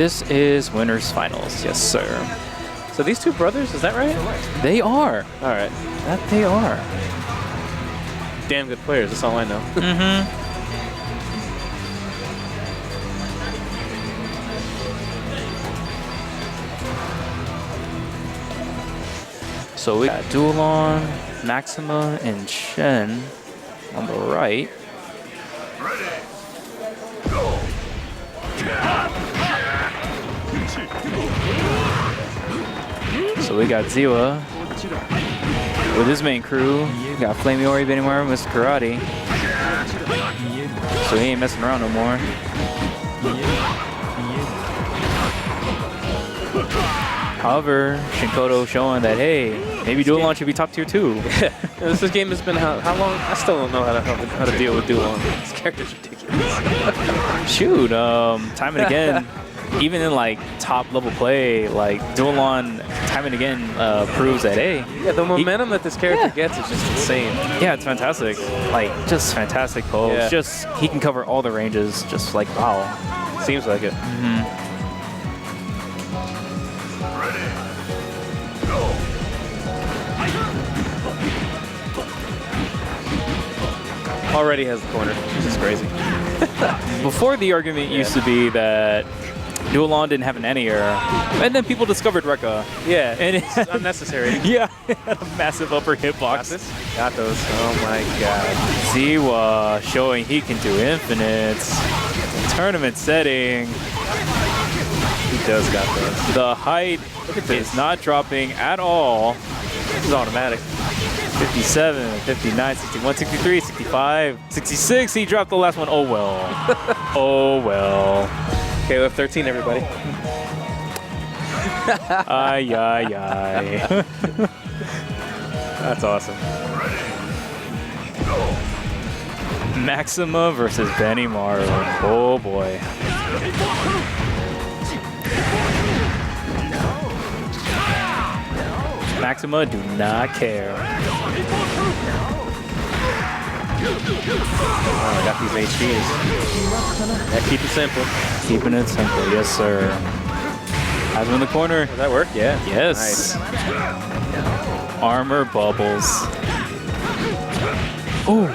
This is winners finals, yes sir. So these two brothers, is that right? They are. All right. That they are. Damn good players, that's all I know. So we got Dualon, Maxima, and Shen on the right. So we got Ziwa with his main crew. We got Flameyori, Benimaru, Mr. Karate. So he ain't messing around no more. However, Shinkoto showing that, hey, maybe Dualon should be top tier 2. This game has been how long? I still don't know how to deal with Dualon. This character's ridiculous. Shoot, time and again, even in like top level play, like Dualon time and again proves that, hey. Yeah, the momentum that this character gets is just insane. Yeah, it's fantastic. Like, just fantastic pose. Yeah. Just, he can cover all the ranges, just like, wow. Seems like it. Already has the corner. This is crazy. Before, the argument used to be that Dualon didn't have an anti-air, and then people discovered Rekka. Yeah, and it's unnecessary. Yeah, it had a massive upper hitbox. Got those. Oh my god. Ziwa showing he can do infinites. Tournament setting. He does got those. The height is not dropping at all. This is automatic. 57, 59, 61, 63, 65, 66. He dropped the last one. Oh well. Oh well. KOF13, everybody. Ay, ay, ay. That's awesome. Maxima versus Benimaru. Oh boy. Maxima do not care. Oh, I got these HPs. Yeah, keep it simple. Keeping it simple, yes sir. Has him in the corner. Does that work? Yeah. Yes. Nice. Armor bubbles. Ooh.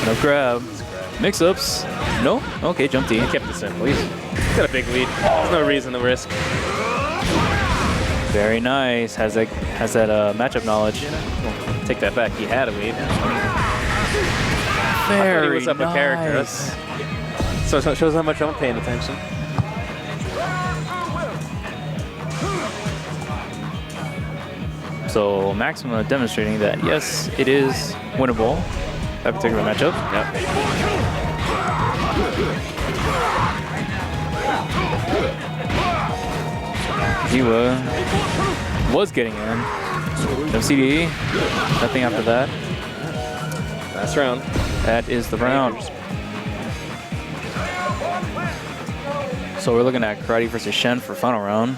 No grab. Mix-ups. No? Okay, jump D. He kept it simple. He's got a big lead. There's no reason to risk. Very nice. Has that matchup knowledge. Take that back. He had a lead. Very he was up nice. a character. So it shows how much I'm paying attention. So Maxima demonstrating that yes, it is winnable. That particular matchup. Yep. Ziwa was getting in. No CD. Nothing after that. Last round. That is the round. So we're looking at Karate versus Shen for final round.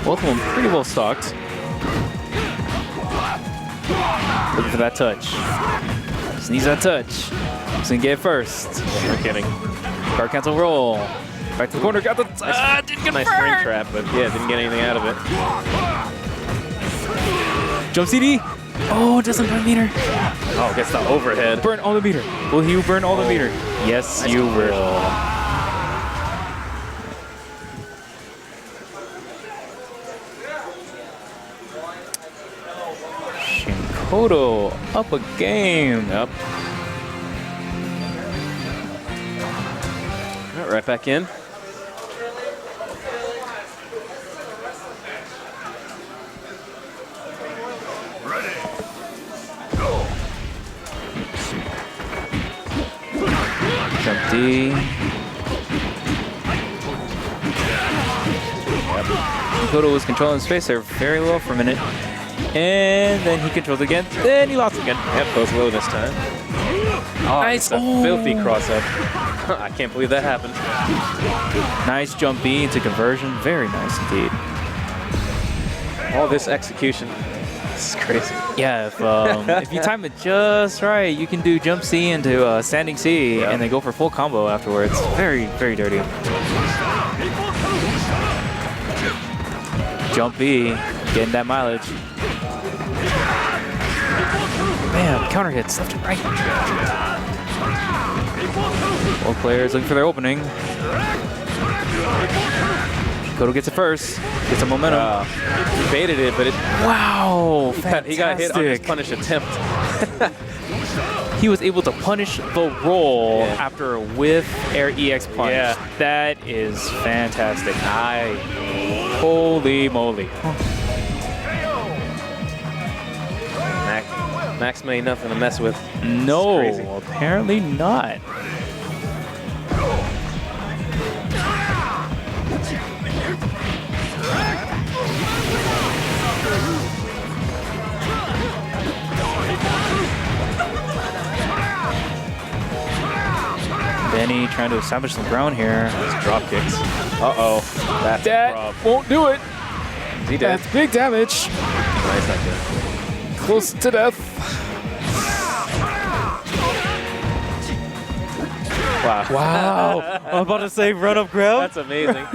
Both of them pretty well stocked. Looking for that touch. Just needs that touch. Just gonna get it first. Yeah, no kidding. Guard cancel roll. Back to the corner. Got the didn't get Nice spring trap, but yeah, didn't get anything out of it. Jump CD. Oh, doesn't burn meter. Oh, gets the overhead. Burn all the meter. Will you burn all the meter? Yes, Nice you will. Shinkoto up a game. Yep. All right, right back in. Jump D. Shinkoto was controlling space there very well for a minute. And then he controls again. Then he lost again. Yep, goes low this time. Oh, Nice. a filthy cross up. I can't believe that happened. Nice jump B into conversion. Very nice indeed. All this execution. This is crazy. Yeah, if you time it just right, you can do jump C into standing C and then go for full combo afterwards. Very, very dirty. Jump B, getting that mileage. Man, counter hits left and right. Both players looking for their opening. Kodo gets it first. Gets some momentum. He baited it, but it. Wow! He got hit on his punish attempt. He was able to punish the roll after a whiff air EX punch. Yeah. That is fantastic. Holy moly. Max ain't nothing to mess with. No, apparently not. Benny trying to establish some ground here. Those drop kicks. Uh-oh. That won't do it. Is he dead? That's big damage. No, he's not dead. Close to death. Wow. Wow. I'm about to say run up grab. That's amazing.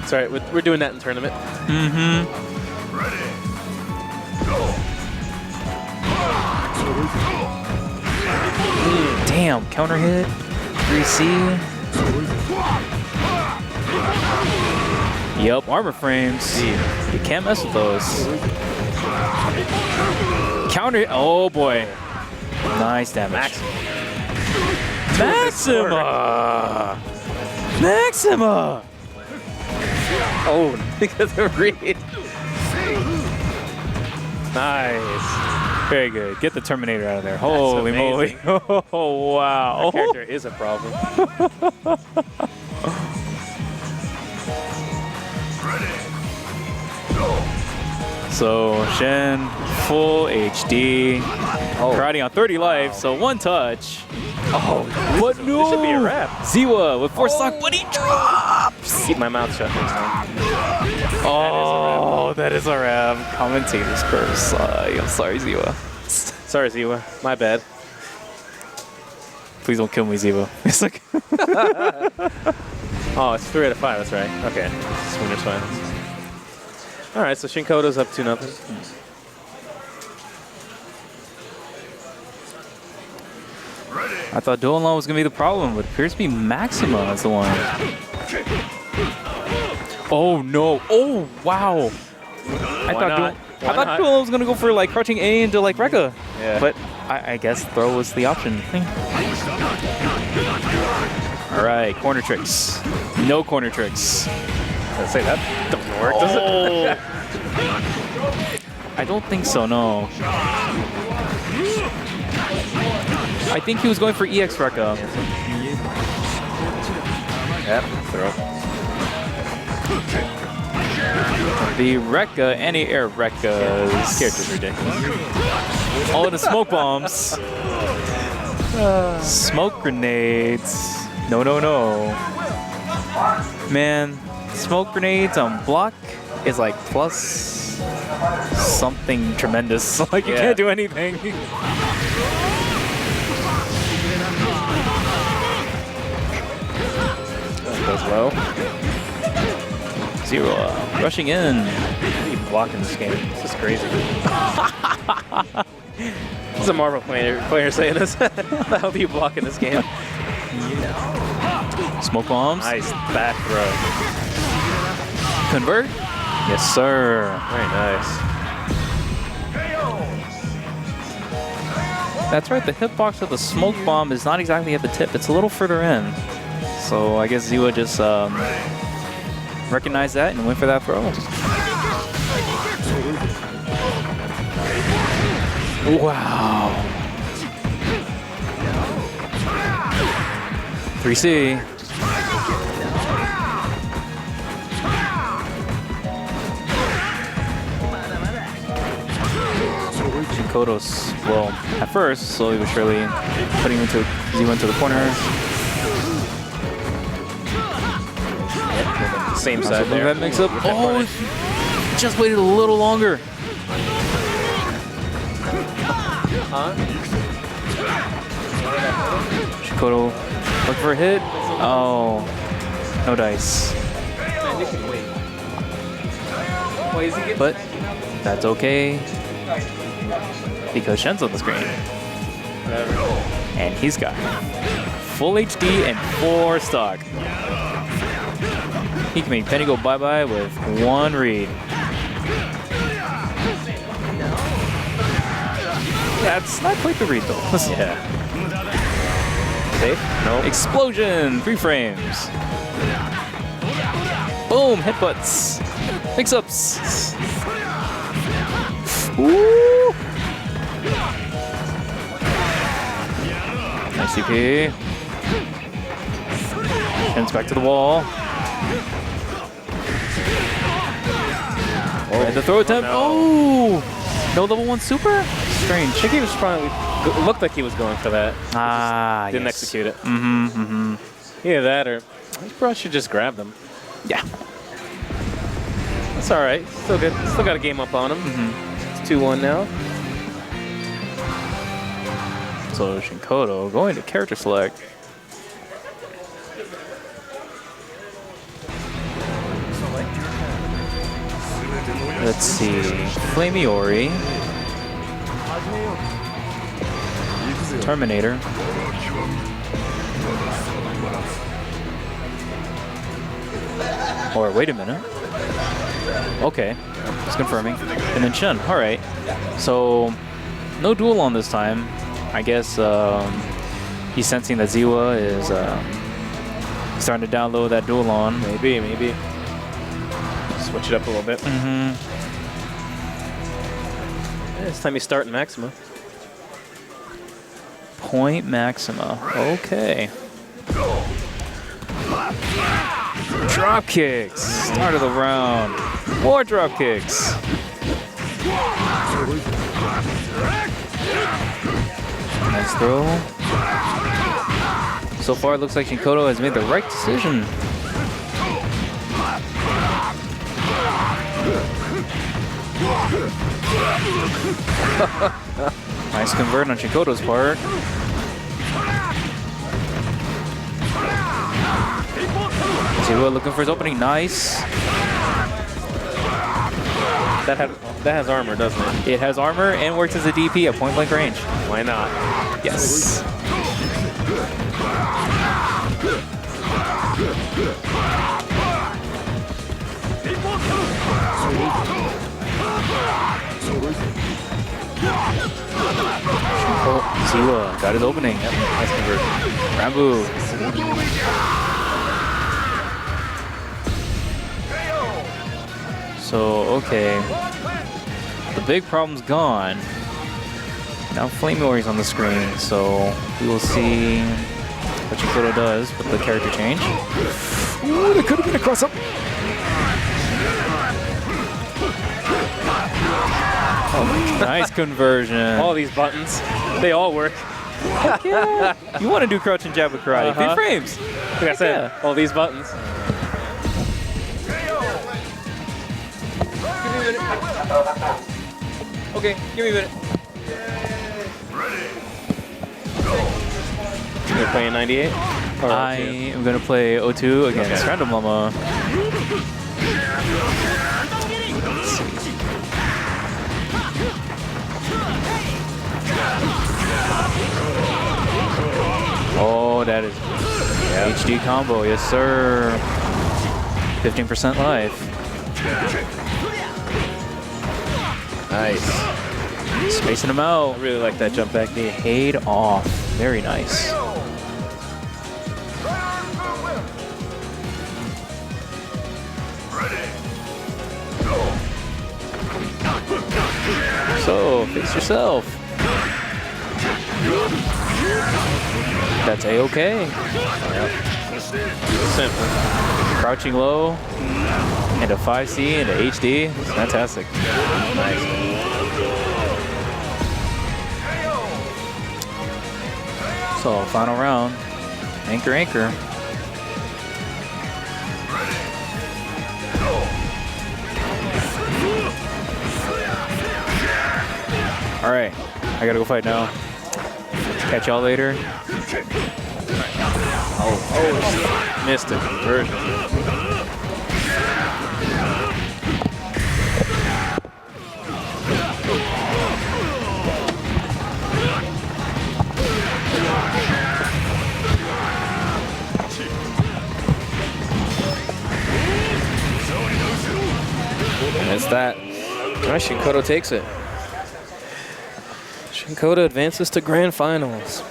It's all right. We're doing that in tournament. Damn, counter hit. 3C. Yup, armor frames. You can't mess with those. Counter. Oh boy. Nice damage. Maxima! Maxima! Oh, look at the read. Nice. Very good. Get the Terminator out of there. Holy moly. Oh, wow. That character is a problem. So, Shen, full HD. Karate on 30 life, so one touch. Oh, what? No! This should be a wrap. Ziwa with force lock, but he drops! Keep my mouth shut next time. Oh, that is a wrap. Commentator's curse. I'm sorry, Ziwa. Sorry, Ziwa. My bad. Please don't kill me, Ziwa. It's like oh, it's 3 out of 5. That's right. Okay. Swingers finals. All right, so Shinkodo's up 2-0. I thought Dolan was going to be the problem, but it appears to be Maxima as the one. Oh, no. Oh, wow. I thought Dolan was going to go for, like, crouching A into, like, Rekka. Yeah. But I guess throw was the option. All right, corner tricks. No corner tricks. Let's say that doesn't work, does it? I don't think so, no. I think he was going for EX Rekka. Yep, throw. The Rekka, anti-air Rekkas. This character's ridiculous. All the smoke bombs. Smoke grenades. No, no, no. Man, smoke grenades on block is like plus something tremendous. Like you can't do anything. Goes low. Zero rushing in. How do you block in this game? This is crazy. It's a Marvel player saying this. How the hell do you block in this game? Smoke bombs. Nice back throw. Convert. Yes, sir. Very nice. That's right. The hitbox of the smoke bomb is not exactly at the tip. It's a little further in. So I guess Ziwa just recognized that and went for that throw. Wow. 3C. Kodos, well, at first, slowly but surely, putting him into Ziwa into the corner. same side there. That mix up. Oh, just waited a little longer. Huh? Shikoto, look for a hit. Oh, no dice. But that's okay because Shen's on the screen. And he's got full HD and 4 stock. He can make Penny go bye-bye with 1 read. That's not quite the read though. Yeah. Safe? No. Explosion! 3 frames. Boom! Headbutts. Mix-ups. Woo! Nice CP. Shen's back to the wall. And the throw attempt. Oh! No level 1 super? Strange. I think he was probably, it looked like he was going for that. Ah, Didn't yes. execute it. Mm-hmm, mm-hmm. Either that or he probably should just grab them. Yeah. That's all right. Still good. Still got a game up on him. It's 2-1 now. So Shinkoto going to character select. Let's see. Flameori. Terminator. Or wait a minute. Okay, just confirming. And then Shen. All right. So no dual on this time. I guess he's sensing that Ziwa is starting to download that dual on. Maybe. Switch it up a little bit. Mm-hmm. Yeah, it's time you start in Maxima. Point Maxima. Okay. Drop kicks. Start of the round. More drop kicks. Nice throw. So far, it looks like Shinkoto has made the right decision. Nice convert on Shinkoto's part. Ziwa looking for his opening. Nice. That has armor, doesn't it? It has armor and works as a DP at point blank range. Why not? Yes. Oh, Ziwa got his opening. Yep, nice conversion. Rambo. So, okay. The big problem's gone. Now Flameori's on the screen, so we will see what Shinkoto does with the character change. Ooh, there could have been a cross-up. Oh, nice conversion. All these buttons, they all work. Yeah. You want to do crouch and jab with karate. 3 frames. Like I said, all these buttons. Okay, give me a minute. You're playing 98? Or I am going to play O2 against Random Llama. Oh, that is HD combo. Yes, sir. 15% life. Nice. Spacing him out. I really like that jump back knee. Paid off. Very nice. So, fix yourself. That's A-okay. Simple. Crouching low, and a 5C, and a HD. It's fantastic. Nice. So, final round. Anchor, anchor. All right, I gotta go fight now. Catch y'all later. Oh, missed it. That's that. All right, Shinkoto takes it. Shinkoto advances to grand finals.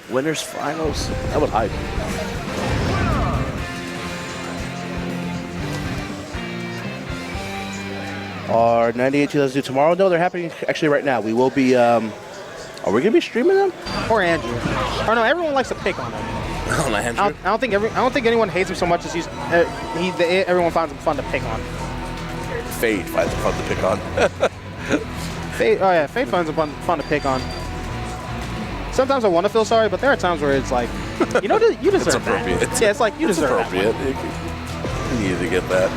Winners finals. That would hype. Are 98 let's do tomorrow? No, they're happening actually right now. We will be. Are we gonna be streaming them? Or Andrew. Or no, everyone likes to pick on him. Andrew. I don't think anyone hates him so much as everyone finds him fun to pick on. Fade finds it fun to pick on. Fade finds him fun to pick on. Sometimes I want to feel sorry, but there are times where it's like, you know, you deserve It's appropriate. that. Yeah, it's like you deserve appropriate. that. You needed to get that.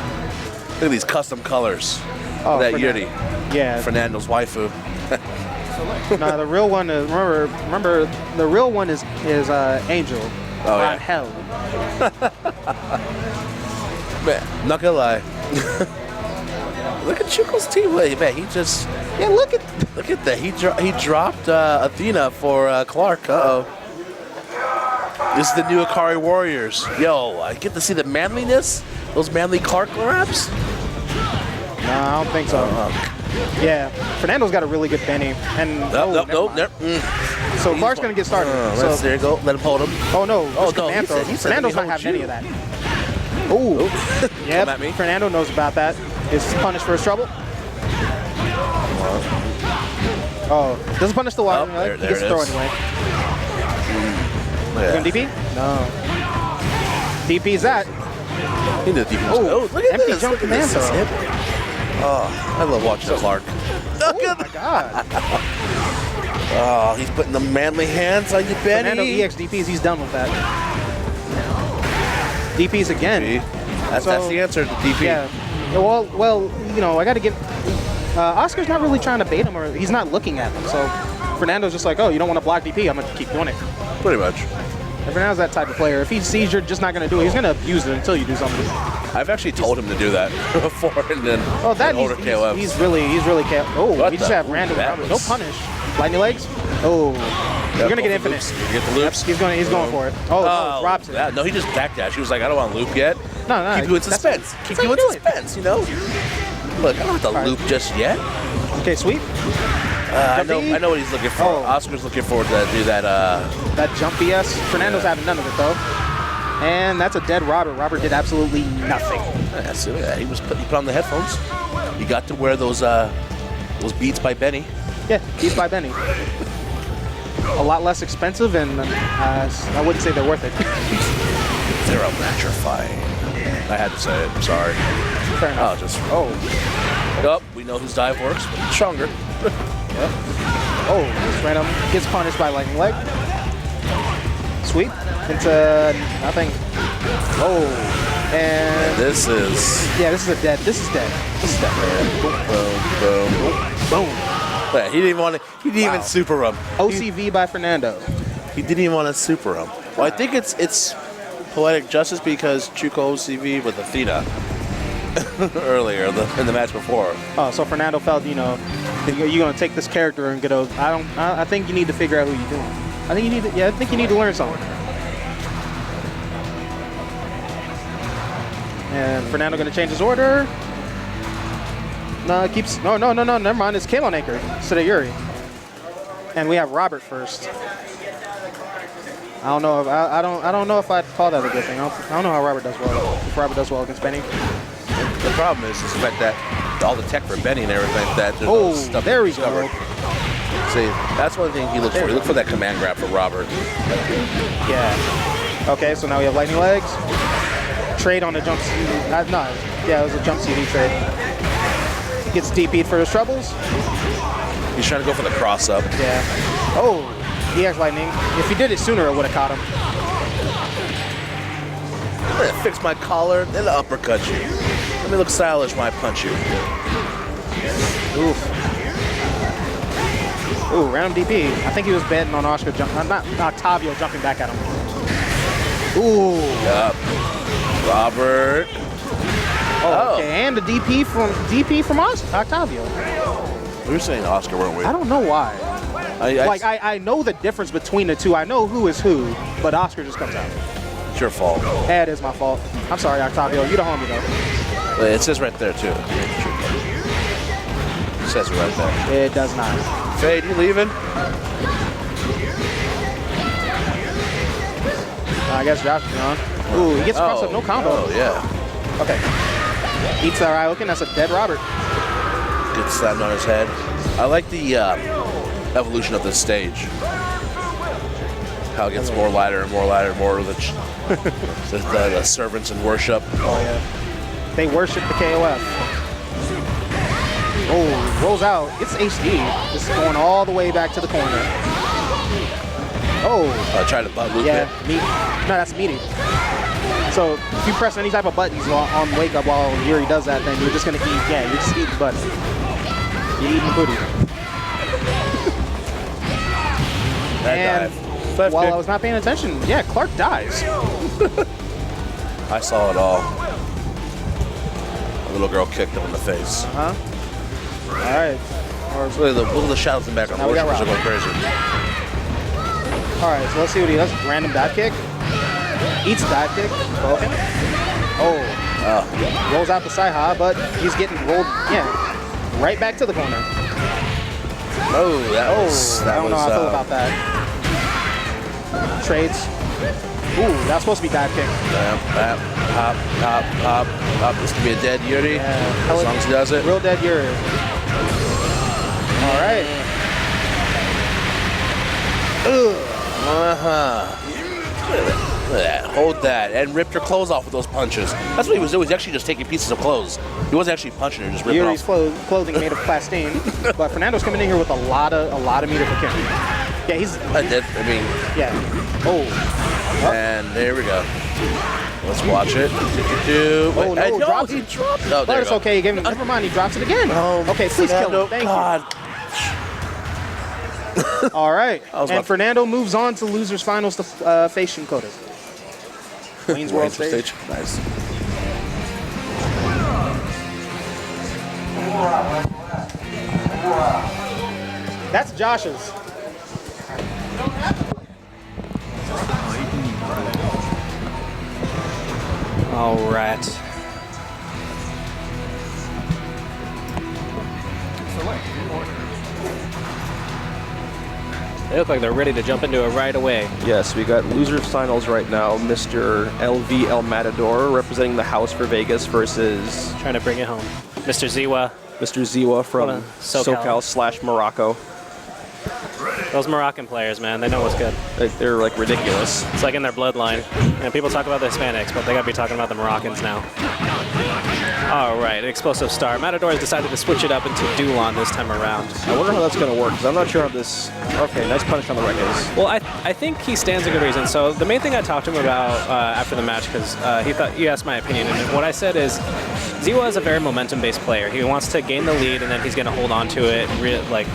Look at these custom colors. Oh, That Yuri. Yeah. Fernando's waifu. No, the real one is remember the real one is Angel. Oh, not yeah. Hell. Man, not gonna lie. Look at Chuko's team. Wait, man, he just. Yeah, look at that. He dropped Athena for Clark. Uh-oh. This is the new Akari Warriors. Yo, I get to see the manliness. Those manly Clark grabs. No, I don't think so. Yeah, Fernando's got a really good Benny. And So Clark's going to get started. There you go. Let him hold him. Oh, no. Oh, no. Fernando's not having any of that. Ooh. Yep. Come at me. Fernando knows about that. Is punished for his trouble. Oh, doesn't punish the water. There he gets it to throw is. anyway. Yeah. DP? No. DP's that. He did DP. Oh, look at empty this. jump Look at this. command His hip. Oh, I love watching Clark. Oh, my God. Oh, he's putting the manly hands on you, Benny. Fernando EX DPs, he's done with that. DPs again. That's the answer to DP. Yeah. Well, you know, I got to give. Oscar's not really trying to bait him, or he's not looking at him. So Fernando's just like, oh, you don't want to block DP? I'm going to keep doing it. Pretty much. And Fernando's that type of player. If he sees you're just not going to do it, he's going to abuse it until you do something. I've actually told him to do that before, and then KOF. he's really Oh, What we just the- have random. that No was- punish. Lightning legs. Oh, you're going to get infinite. Loops. You get the loops. He's going for it. Oh, no, robs it. Yeah, no, he just backdashed. He was like, I don't want to loop yet. No. Keep you in suspense. Keep you in suspense, you know? Look, I don't have to loop just yet. Okay, sweep. I know what he's looking for. Oh. Oscar's looking forward to do that. That jump BS. Fernando's having none of it, though. And that's a dead Robert. Robert did absolutely nothing. Yeah, he put on the headphones. He got to wear those Beats by Benny. Yeah, Beats by Benny. A lot less expensive, and I wouldn't say they're worth it. They're electrifying. I had to say it. I'm sorry. Fair enough. Oh, we know whose dive works, but it's stronger. Yeah. Oh, just random. Gets punished by lightning leg. Sweep into nothing. Oh, and This is this is dead. This is dead. Boom. Yeah, he didn't even want to. He didn't even super him. OCV by Fernando. He didn't even want to super him. Well, I think it's poetic justice because Chuko OCV with Athena earlier in the match before. Oh, so Fernando felt, you're gonna take this character and get a. I think you need to figure out who you're doing. I think you need to learn something. And Fernando gonna change his order. No, it keeps. No. Never mind. It's Kalo Anchor instead of Yuri. And we have Robert first. I don't know. I don't know if I'd call that a good thing. I don't know how Robert does well. If Robert does well against Benny. The problem is the fact that all the tech for Benny and everything that. Oh, there we go. See, that's one thing he looks for. He looks for that command grab for Robert. Yeah. Okay, so now we have lightning legs. Trade on the jump. It was a jump CD trade. Gets DP'd for his troubles. He's trying to go for the cross up. Yeah. Oh, EX lightning. If he did it sooner, it would have caught him. I'm gonna fix my collar, then uppercut you. Let me look stylish when I punch you. Oof. Ooh, random DP. I think he was betting on Oscar not Octavio jumping back at him. Ooh. Yep. Robert. Oh, okay. And the DP from Octavio. We were saying Oscar, weren't we? I don't know why. I know the difference between the two. I know who is who, but Oscar just comes out. It's your fault. Yeah, it is my fault. I'm sorry, Octavio. You the homie, though. It says right there, too. It says it right there. It does not. Fade, you leaving? I guess Josh is gone. Ooh, he gets cross up, no combo. Oh, yeah. Okay. Eats that Ryoken. That's a dead Robert. Gets slammed on his head. I like the evolution of this stage. How it gets more lighter and more lighter, more of the servants in worship. Oh, yeah. They worship the KOF. Oh, rolls out. It's HD. This is going all the way back to the corner. Oh. Try to butt loop Yeah, it. no, that's meaty. So if you press any type of buttons on wake up while Yuri does that, then you're just gonna eat. Yeah, you're just eating buttons. You're eating booty. And while I was not paying attention, yeah, Clark dies. I saw it all. A little girl kicked him in the face. All right. Look at the shadows in the background. Now The we got worshippers are Rob. going crazy. All right, so let's see what he does. Random dive kick. Eats dive kick. Broken. Oh. Rolls out the Saiha, but he's getting rolled, right back to the corner. Oh, that was... I don't know how I feel about that. Trades. Ooh, that's supposed to be dive kick. Hop, hop, hop, hop. This could be a dead Yuri. Yeah. As long as he does it. Real dead Yuri. All right. Look at that. Hold that. And ripped her clothes off with those punches. That's what he was doing. He was actually just taking pieces of clothes. He wasn't actually punching her, just ripping Yuri's off. clothing made of plastine, but Fernando's coming in here with a lot of meter for Kim. Yeah, he's. Yeah. Oh. And there we go. Let's watch it. Oh no, drops he it. dropped it. Oh, But there it's you go. okay. He gave him. Never mind. He drops it again. Okay, please kill him. Thank God. you. All right. was And about- Fernando moves on to losers finals to face Shinkoda. Queen's World Stage. Nice. That's Josh's. All right. They look like they're ready to jump into it right away. Yes, we got losers finals right now. Mr. LV El Matador representing the house for Vegas versus Trying to bring it home. Mr. Ziwa. Mr. Ziwa from SoCal. SoCal/Morocco. Those Moroccan players, man, they know what's good. They're like ridiculous. It's like in their bloodline. And people talk about the Hispanics, but they gotta be talking about the Moroccans now. All right, explosive star. Matador has decided to switch it up into Dulon this time around. I wonder how that's going to work, because I'm not sure how this... Okay, nice punish on the right is. Well, I think he stands a good reason. So the main thing I talked to him about after the match, because he thought you asked my opinion, and what I said is Ziwa is a very momentum-based player. He wants to gain the lead, and then he's going to hold on to it,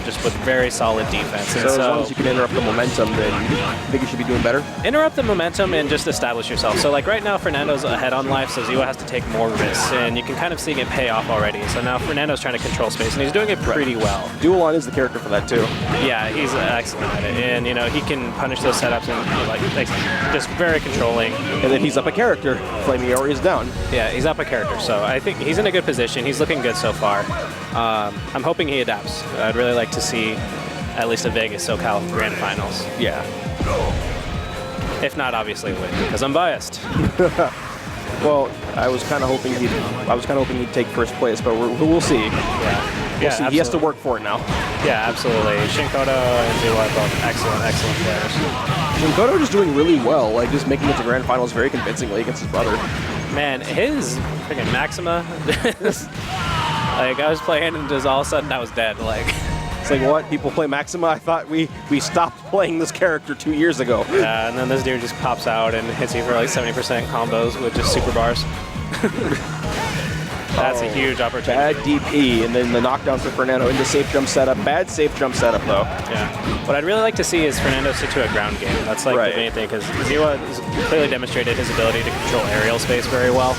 just with very solid defense. So as long as you can interrupt the momentum, then you think you should be doing better? Interrupt the momentum and just establish yourself. So like right now, Fernando's ahead on life, so Ziwa has to take more risks, and you can kind of see it pay off already. So now Fernando's trying to control space, and he's doing it pretty well. Dulon is the character for that too. Yeah, he's excellent at it, and he can punish those setups and just very controlling. And then he's up a character. Flaming Yori is down. Yeah, he's up a character, so I think he's in a good position. He's looking good so far. I'm hoping he adapts. I'd really like to see at least a Vegas SoCal Grand Finals. Yeah. If not, obviously win, because I'm biased. Well, I was kind of hoping he'd take first place, but we'll see. Yeah. We'll see. He has to work for it now. Yeah, absolutely. Shinkoda and Ziwa are both excellent players. Shinkoda just doing really well, like just making it to grand finals very convincingly against his brother. Man, his freaking Maxima, like I was playing and just all of a sudden I was dead. Like, it's like, what? People play Maxima? I thought we stopped playing this character 2 years ago. Yeah, and then this dude just pops out and hits you for like 70% combos with just super bars. That's a huge opportunity. Bad DP, and then the knockdowns for Fernando into safe jump setup. Bad safe jump setup, though. Yeah. What I'd really like to see is Fernando stick to a ground game. That's like the main thing, because Ziwa has clearly demonstrated his ability to control aerial space very well.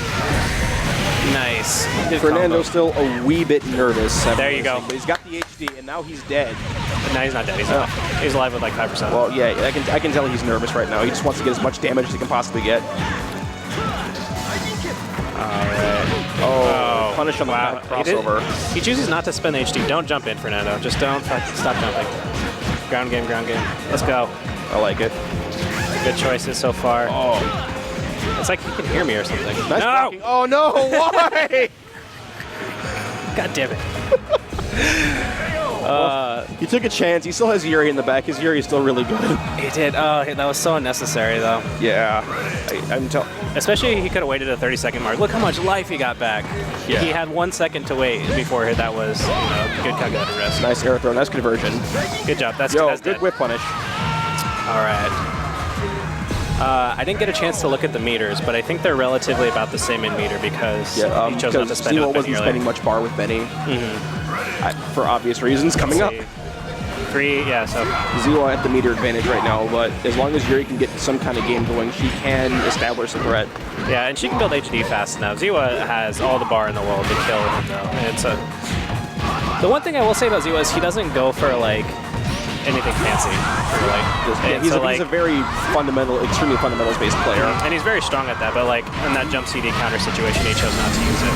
Nice. Good Fernando's still a wee bit nervous. There you go. But he's got the HD, and now he's dead. But now he's not dead. He's alive. He's alive with like 5%. Well, yeah, I can tell he's nervous right now. He just wants to get as much damage as he can possibly get. Alright. Oh, punish on the back crossover. He chooses not to spend the HD. Don't jump in, Fernando. Just don't stop jumping. Ground game, ground game. Let's go. I like it. Good choices so far. Oh. It's like he can hear me or something. Nice no! blocking. Oh no, why? God damn it. He took a chance. He still has Yuri in the back. His Yuri is still really good. He did. Oh, that was so unnecessary, though. Yeah. Especially he could have waited a 30-second mark. Look how much life he got back. Yeah. He had 1 second to wait before that was good calculated risk. Nice air throw. Nice conversion. Good job. That's good dead. whip punish. All right. I didn't get a chance to look at the meters, but I think they're relatively about the same in meter because he chose not to spend Zero it wasn't spending much bar with Benny. For obvious reasons. Coming up. 3, yeah, so. Zero at the meter advantage right now, but as long as Yuri can get some kind of game going, she can establish a threat. Yeah, and she can build HD fast now. Ziwa has all the bar in the world to kill him, though. The one thing I will say about Ziwa is he doesn't go for, like, anything fancy. He's a very fundamental, extremely fundamentals-based player. And he's very strong at that, but, like, in that jump CD counter situation, he chose not to use it.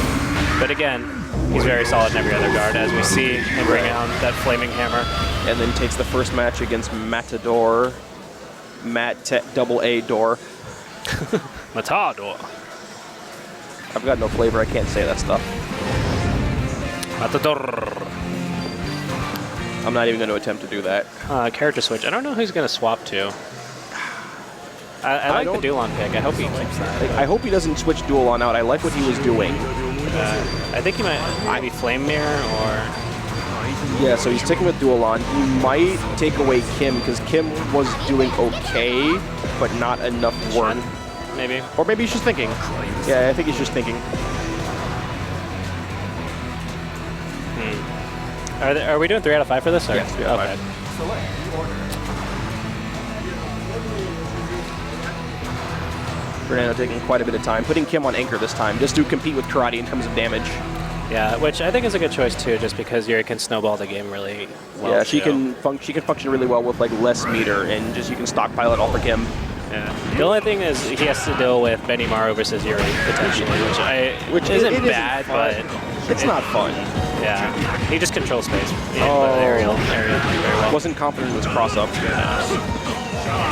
But again, he's very solid in every other guard, as we see him bring out that flaming hammer. And then takes the first match against Matador. Double A door. Matador. I've got no flavor. I can't say that stuff. Matador. I'm not even going to attempt to do that. Character switch. I don't know who he's going to swap to. I like the Duelon pick. I hope he keeps that. I hope he doesn't switch Duelon out. I like what he was doing. I think he might maybe Flame Mirror or... Yeah, so he's sticking with Duelon. He might take away Kim, because Kim was doing okay, but not enough work. Maybe. Or maybe he's just thinking. Yeah, I think he's just thinking. Are we doing 3 out of 5 for this? Or? Yes, 3 out of 5. Fernando taking quite a bit of time, putting Kim on anchor this time, just to compete with Karate in terms of damage. Yeah, which I think is a good choice too, just because Yuri can snowball the game really well. Yeah, she can function really well with like less meter, and just you can stockpile it all for Kim. Yeah. The only thing is he has to deal with Benny Maru versus Yuri potentially, which isn't bad, but it's not fun. Yeah, he just controls space. Aerial very well. Wasn't confident in his cross up.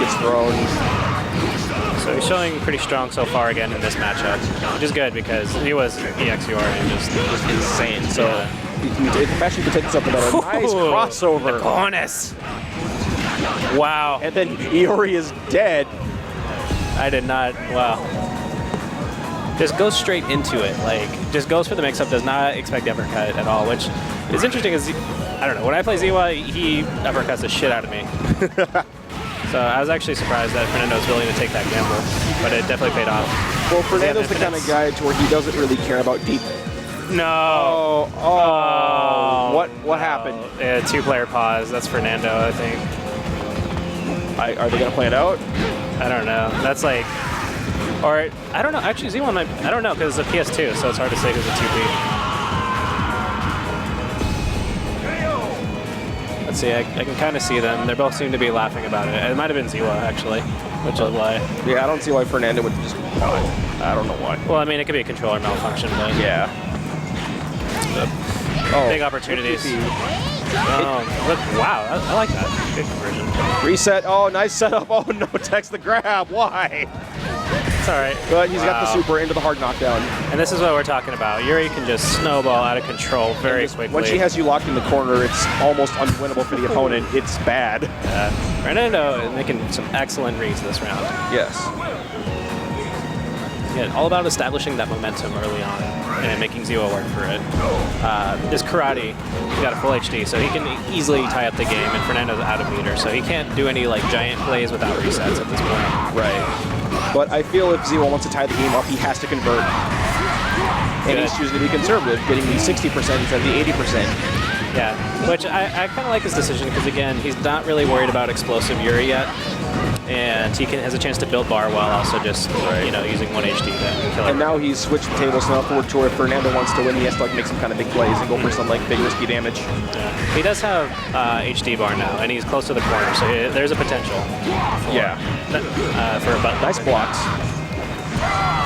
Gets thrown. So he's showing pretty strong so far again in this matchup, which is good because he was EXUR and just insane. So if actually protect something better. Nice crossover. The corners. Wow. And then Iori is dead. I did not. Wow. Just goes straight into it. Like, just goes for the mix-up, does not expect uppercut at all, which is interesting because, I don't know, when I play Ziwa, he uppercuts the shit out of me. So I was actually surprised that Fernando was willing to take that gamble, but it definitely paid off. Well, Fernando's the kind of guy to where he doesn't really care about deep. No. What happened? Yeah, 2-player pause. That's Fernando, I think. Are they going to play it out? I don't know. That's like, or I don't know. Actually, Z1 might. I don't know because it's a PS2, so it's hard to say who's a 2P. Let's see. I can kind of see them. They both seem to be laughing about it. It might have been Ziwa actually, which is why. Yeah, I don't see why Fernando would just. I don't know why. Well, I mean, it could be a controller malfunction, but yeah. Big opportunities. Look, wow, I like that. Good conversion. Reset. Oh, nice setup. Oh, no, text the grab. Why? It's all right. But he's got the super into the hard knockdown. And this is what we're talking about. Yuri can just snowball out of control very quickly. When she has you locked in the corner, it's almost unwinnable for the opponent. It's bad. Fernando is making some excellent reads this round. Yes. Yeah, all about establishing that momentum early on and making Ziwa work for it. This Karate, he got a full HD, so he can easily tie up the game, and Fernando's out of meter, so he can't do any like giant plays without resets at this point. Right. But I feel if Ziwa wants to tie the game up, he has to convert. And he's choosing to be conservative, getting the 60% instead of the 80%. Yeah, which I kind of like his decision because, again, he's not really worried about explosive Yuri yet. And he has a chance to build bar while also just, you know, using 1 HD to kill him. And now he's switched the tables now forward to where if Fernando wants to win, he has to like make some kind of big plays and go for some like big risky damage. Yeah. He does have HD bar now, and he's close to the corner, so there's a potential. For a button. Nice blocks.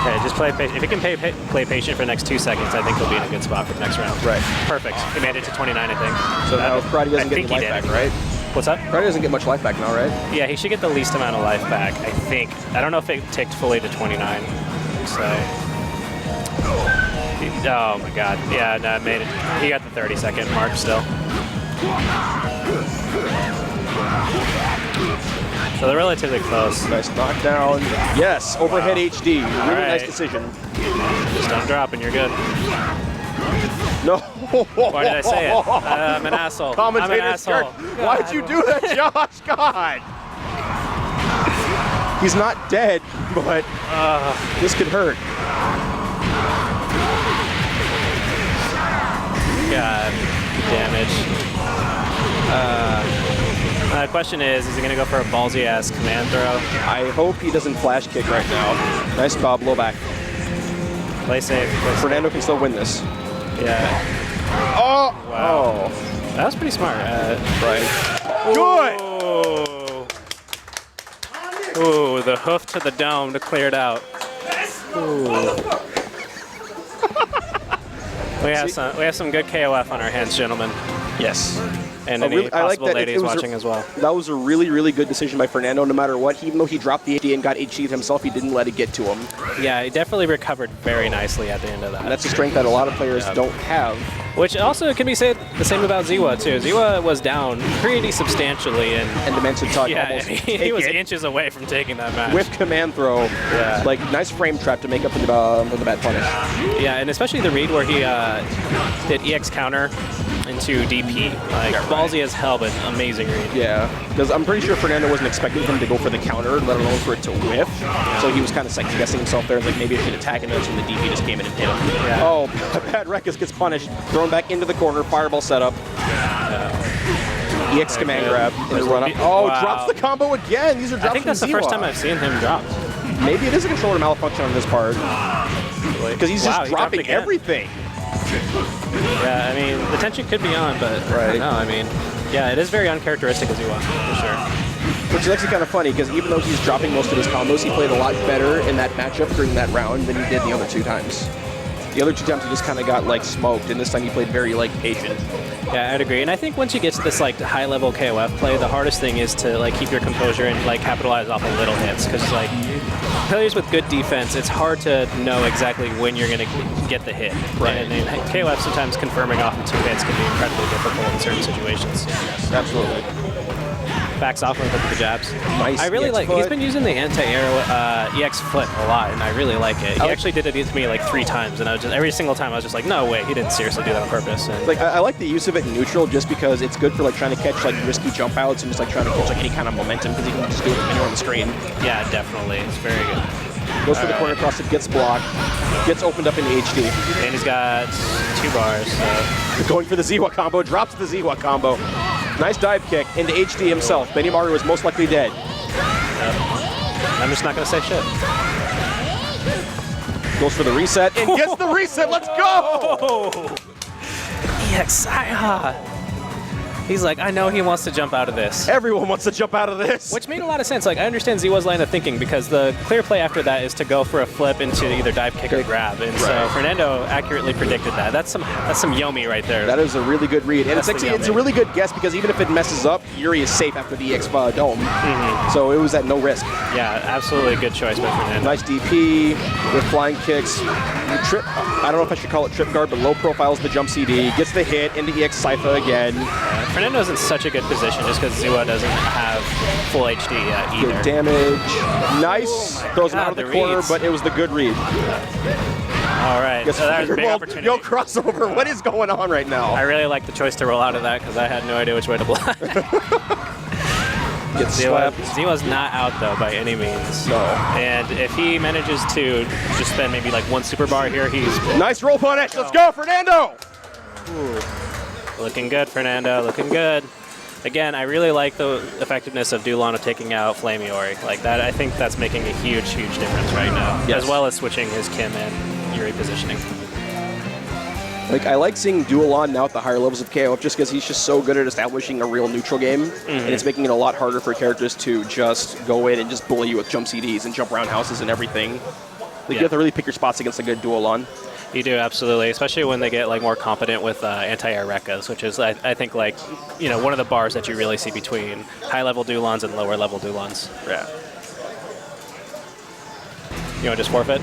Okay, just play patient. If he can play patient for the next 2 seconds, I think he'll be in a good spot for the next round. Right. Perfect. He made it to 29, I think. So now Karate doesn't get any life back, right? What's up? Karate doesn't get much life back now, right? Yeah, he should get the least amount of life back, I think. I don't know if it ticked fully to 29. So. Oh my god. Yeah, no, it made it. He got the 30-second mark still. So they're relatively close. Nice knockdown. Yes, overhead HD. Really nice decision. Just don't drop and you're good. No. Why did I say it? I'm an asshole. I'm an asshole. Why'd you do that, Josh? God. He's not dead, but this could hurt. God, damage. The question is he going to go for a ballsy-ass command throw? I hope he doesn't flash kick right now. Nice bob, low back. Play safe. Fernando can still win this. Yeah. Oh! Wow. That was pretty smart. Right. Good! Ooh, the hoof to the dome to clear it out. Ooh. We have some good KOF on our hands, gentlemen. Yes. And any possible ladies watching as well. That was a really, really good decision by Fernando, no matter what. Even though he dropped the HD and got HD'd himself, he didn't let it get to him. Yeah, he definitely recovered very nicely at the end of that. And that's a strength that a lot of players don't have. Which also can be said the same about Ziwa, too. Ziwa was down pretty substantially. And Dimension Talk almost he was inches away from taking that match. With command throw. Yeah. Like, nice frame trap to make up for the bad punish. Yeah, and especially the read where he did EX counter into DP. Like, ballsy as hell, but amazing read. Yeah, because I'm pretty sure Fernando wasn't expecting him to go for the counter, let alone for it to whiff. So he was kind of second-guessing himself there, like maybe I should attack, and that's when the DP just came in and hit him. Yeah. Oh, bad Rekus gets punished. Thrown back into the corner, fireball setup. EX command grab, and run up. Oh, wow. Drops the combo again. These are drops. I think that's the first time I've seen him drop. Maybe it is a controller malfunction on this part. Because he's just dropping everything. Yeah, I mean, the tension could be on, but I don't know. I mean, yeah, it is very uncharacteristic of Ziwa, for sure. Which is actually kind of funny, because even though he's dropping most of his combos, he played a lot better in that matchup during that round than he did the other 2 times. The other 2 times he just kind of got like smoked, and this time he played very like patient. Yeah, I'd agree. And I think once you get to this like high-level KOF play, the hardest thing is to like keep your composure and like capitalize off of little hits, because like players with good defense, it's hard to know exactly when you're going to get the hit. Right. And in KOF, sometimes confirming off of 2 hits can be incredibly difficult in certain situations. Yes, absolutely. Backs off with the jabs. Nice. I really like. foot. He's been using the anti-air EX foot a lot, and I really like it. He actually did it to me like 3 times, and I was just every single time I was just like, no way, he didn't seriously do that on purpose. And like I like the use of it in neutral just because it's good for like trying to catch like risky jump outs and just like trying to catch like any kind of momentum because you can just do it anywhere on the screen. yeah, definitely, it's very good. Goes for the corner cross, it gets blocked, gets opened up into HD. And he's got 2 bars. So. Going for the Ziwa combo, drops the Ziwa combo. Nice dive kick into HD himself. Benny Maru is most likely dead. I'm just not going to say shit. Goes for the reset and gets the reset. Let's go! EX, he's like, I know he wants to jump out of this. Everyone wants to jump out of this. Which made a lot of sense. Like, I understand Ziwa's line of thinking because the clear play after that is to go for a flip into either dive kick or grab. And so Fernando accurately predicted that. That's some Yomi right there. That is a really good read. And it's a really good guess because even if it messes up, Yuri is safe after the EX dome. So it was at no risk. Yeah, absolutely good choice by Fernando. Nice DP with flying kicks. Trip, I don't know if I should call it trip guard, but low profiles the jump CD. Gets the hit into EX Cypher again. Fernando's in such a good position just because Ziwa doesn't have full HD yet either. Good damage. Nice. Throws him out of the corner, but it was the good read. All right. So that was a big opportunity. Yo, crossover. What is going on right now? I really like the choice to roll out of that because I had no idea which way to block. Gets swept. Ziwa's not out, though, by any means. No. And if he manages to just spend maybe like one super bar here, he's Nice roll punish. Let's go, Fernando. looking good, Fernando. Looking good. Again, I really like the effectiveness of Dulon of taking out Flame Yori. Like that, I think that's making a huge, huge difference right now. Yes. As well as switching his Kim and Yuri positioning. Like, I like seeing Dulon now at the higher levels of KOF just because he's just so good at establishing a real neutral game, and it's making it a lot harder for characters to just go in and just bully you with jump CDs and jump roundhouses and everything. Like, you have to really pick your spots against a good Dulon. You do, absolutely, especially when they get like more competent with anti-air Rekkas, which is, I think, like, you know, one of the bars that you really see between high-level Dulons and lower-level Dulons. Yeah. You want to just forfeit?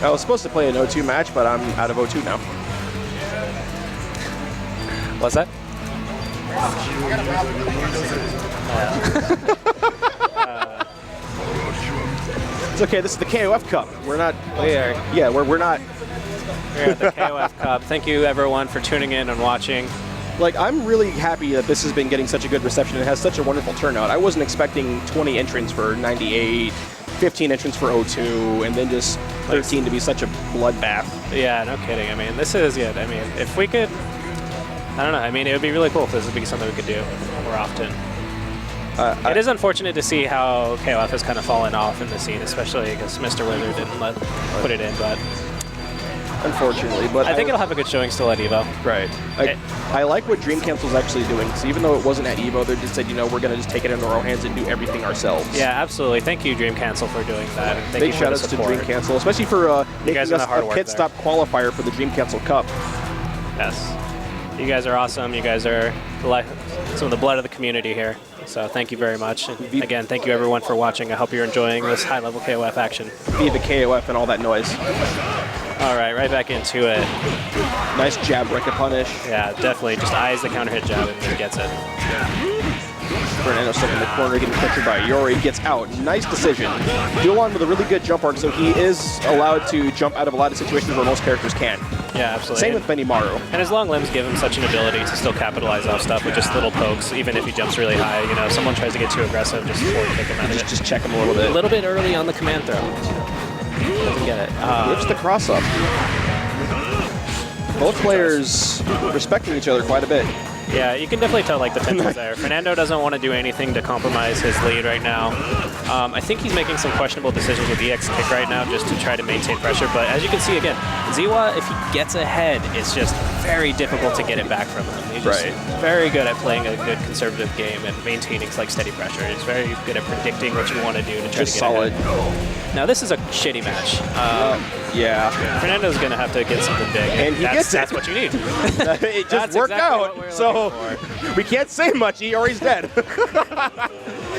I was supposed to play an O2 match, but I'm out of O2 now. What's that? It's okay, this is the KOF Cup. We're not... We are. Yeah, we're not... We're at the KOF Cup. Thank you, everyone, for tuning in and watching. Like, I'm really happy that this has been getting such a good reception. It has such a wonderful turnout. I wasn't expecting 20 entrants for 98, 15 entrants for O2, and then just 13 to be such a bloodbath. Yeah, no kidding. I mean, this is good. I mean, if we could... I don't know. I mean, it would be really cool if this would be something we could do more often. It is unfortunate to see how KOF has kind of fallen off in the scene, especially because Mr. Wizard didn't put it in, but Unfortunately, but I think it'll have a good showing still at EVO. Right. I like what Dream Cancel's actually doing. So even though it wasn't at EVO, they just said, you know, we're going to just take it into our own hands and do everything ourselves. Yeah, absolutely. Thank you, Dream Cancel, for doing that. And thank Big you for the shout-outs to support. Dream Cancel, especially for making us the hard a work pit there. stop qualifier for the Dream Cancel Cup. Yes. You guys are awesome. You guys are some of the blood of the community here. So thank you very much. And again, thank you everyone for watching. I hope you're enjoying this high-level KOF action. Viva KOF and all that noise. All right, right back into it. Nice jab, Rekka punish. Yeah, definitely. Just eyes the counter hit jab and he gets it. Fernando stuck in the corner, getting pressured by Yori, gets out. Nice decision. Dulon with a really good jump arc, so he is allowed to jump out of a lot of situations where most characters can. Yeah, absolutely. Same with Benimaru. And his long limbs give him such an ability to still capitalize off stuff with just little pokes, even if he jumps really high. You know, someone tries to get too aggressive, just forward kick him out of it. Just check him a little bit. A little bit early on the command throw. Doesn't get it. Lifts the cross up. Both players respecting each other quite a bit. Yeah, you can definitely tell like the tension's there. Fernando doesn't want to do anything to compromise his lead right now. I think he's making some questionable decisions with EX kick right now just to try to maintain pressure. But as you can see again, Ziwa, if he gets ahead, it's just very difficult to get it back from him. He's just very good at playing a good conservative game and maintaining like steady pressure. He's very good at predicting what you want to do to try Just to get solid. ahead. Now this is a shitty match. Yeah. Fernando's going to have to get something big. And he gets it. That's what you need. It just That's worked exactly what out. we're So looking for. we can't say much. Yuri's dead.